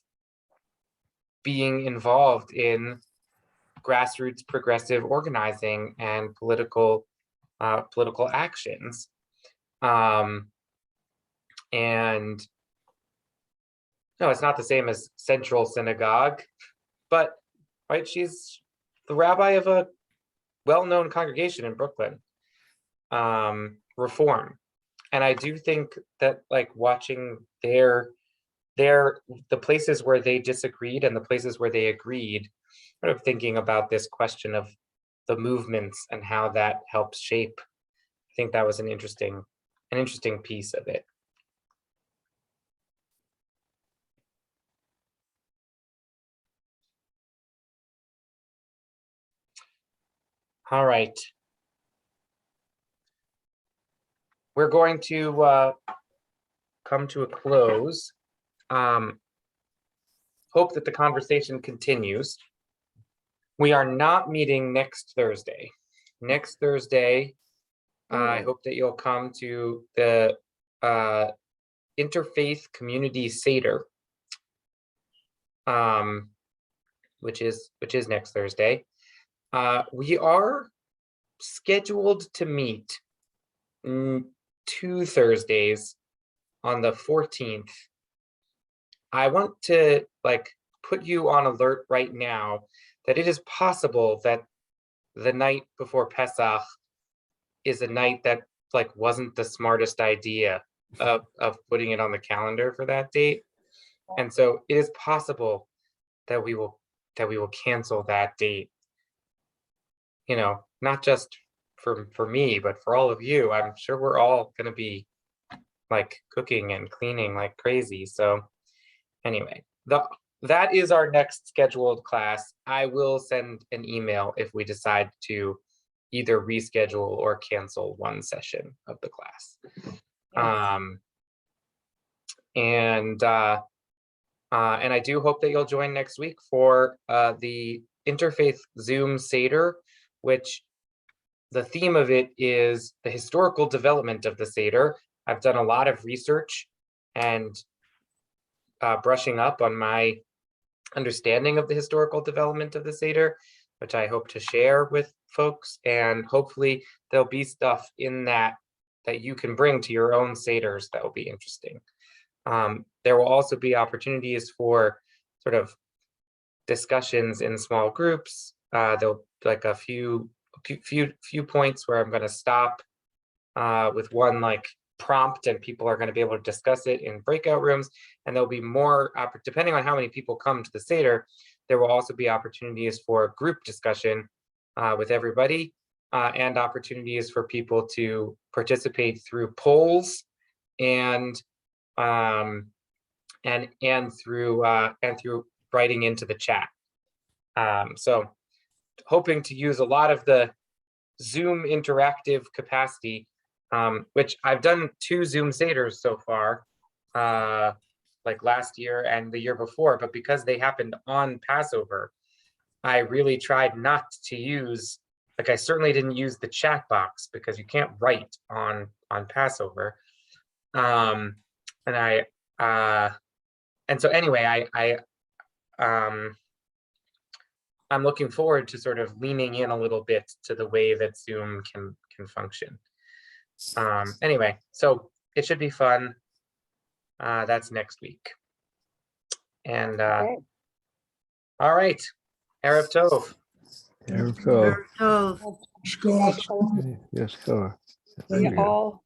being involved in grassroots progressive organizing and political actions. And no, it's not the same as Central Synagogue, but right, she's the rabbi of a well-known congregation in Brooklyn, Reform. And I do think that like watching the places where they disagreed and the places where they agreed, sort of thinking about this question of the movements and how that helps shape. I think that was an interesting piece of it. All right. We're going to come to a close. Hope that the conversation continues. We are not meeting next Thursday. Next Thursday, I hope that you'll come to the Interfaith Community Seder, which is next Thursday. We are scheduled to meet 2 Thursdays on the 14th. I want to put you on alert right now that it is possible that the night before Pesach is a night that wasn't the smartest idea of putting it on the calendar for that date. And so it is possible that we will cancel that date. Not just for me, but for all of you. I'm sure we're all going to be cooking and cleaning like crazy. So anyway, that is our next scheduled class. I will send an email if we decide to either reschedule or cancel one session of the class. And I do hope that you'll join next week for the Interfaith Zoom Seder, which the theme of it is the historical development of the Seder. I've done a lot of research and brushing up on my understanding of the historical development of the Seder, which I hope to share with folks. And hopefully there'll be stuff in that you can bring to your own Seders that will be interesting. There will also be opportunities for sort of discussions in small groups. There'll be like a few points where I'm going to stop with one like prompt, and people are going to be able to discuss it in breakout rooms. And there'll be more, depending on how many people come to the Seder, there will also be opportunities for group discussion with everybody, and opportunities for people to participate through polls and through writing into the chat. So hoping to use a lot of the Zoom interactive capacity, which I've done 2 Zoom Seders so far, like last year and the year before, but because they happened on Passover, I really tried not to use, like I certainly didn't use the chat box because you can't write on Passover. And so anyway, I'm looking forward to sort of leaning in a little bit to the way that Zoom can function. Anyway, so it should be fun. That's next week. And Okay. all right, Erev Tov. Erev Tov. So Shkoch. Yes, go. Thank We you. all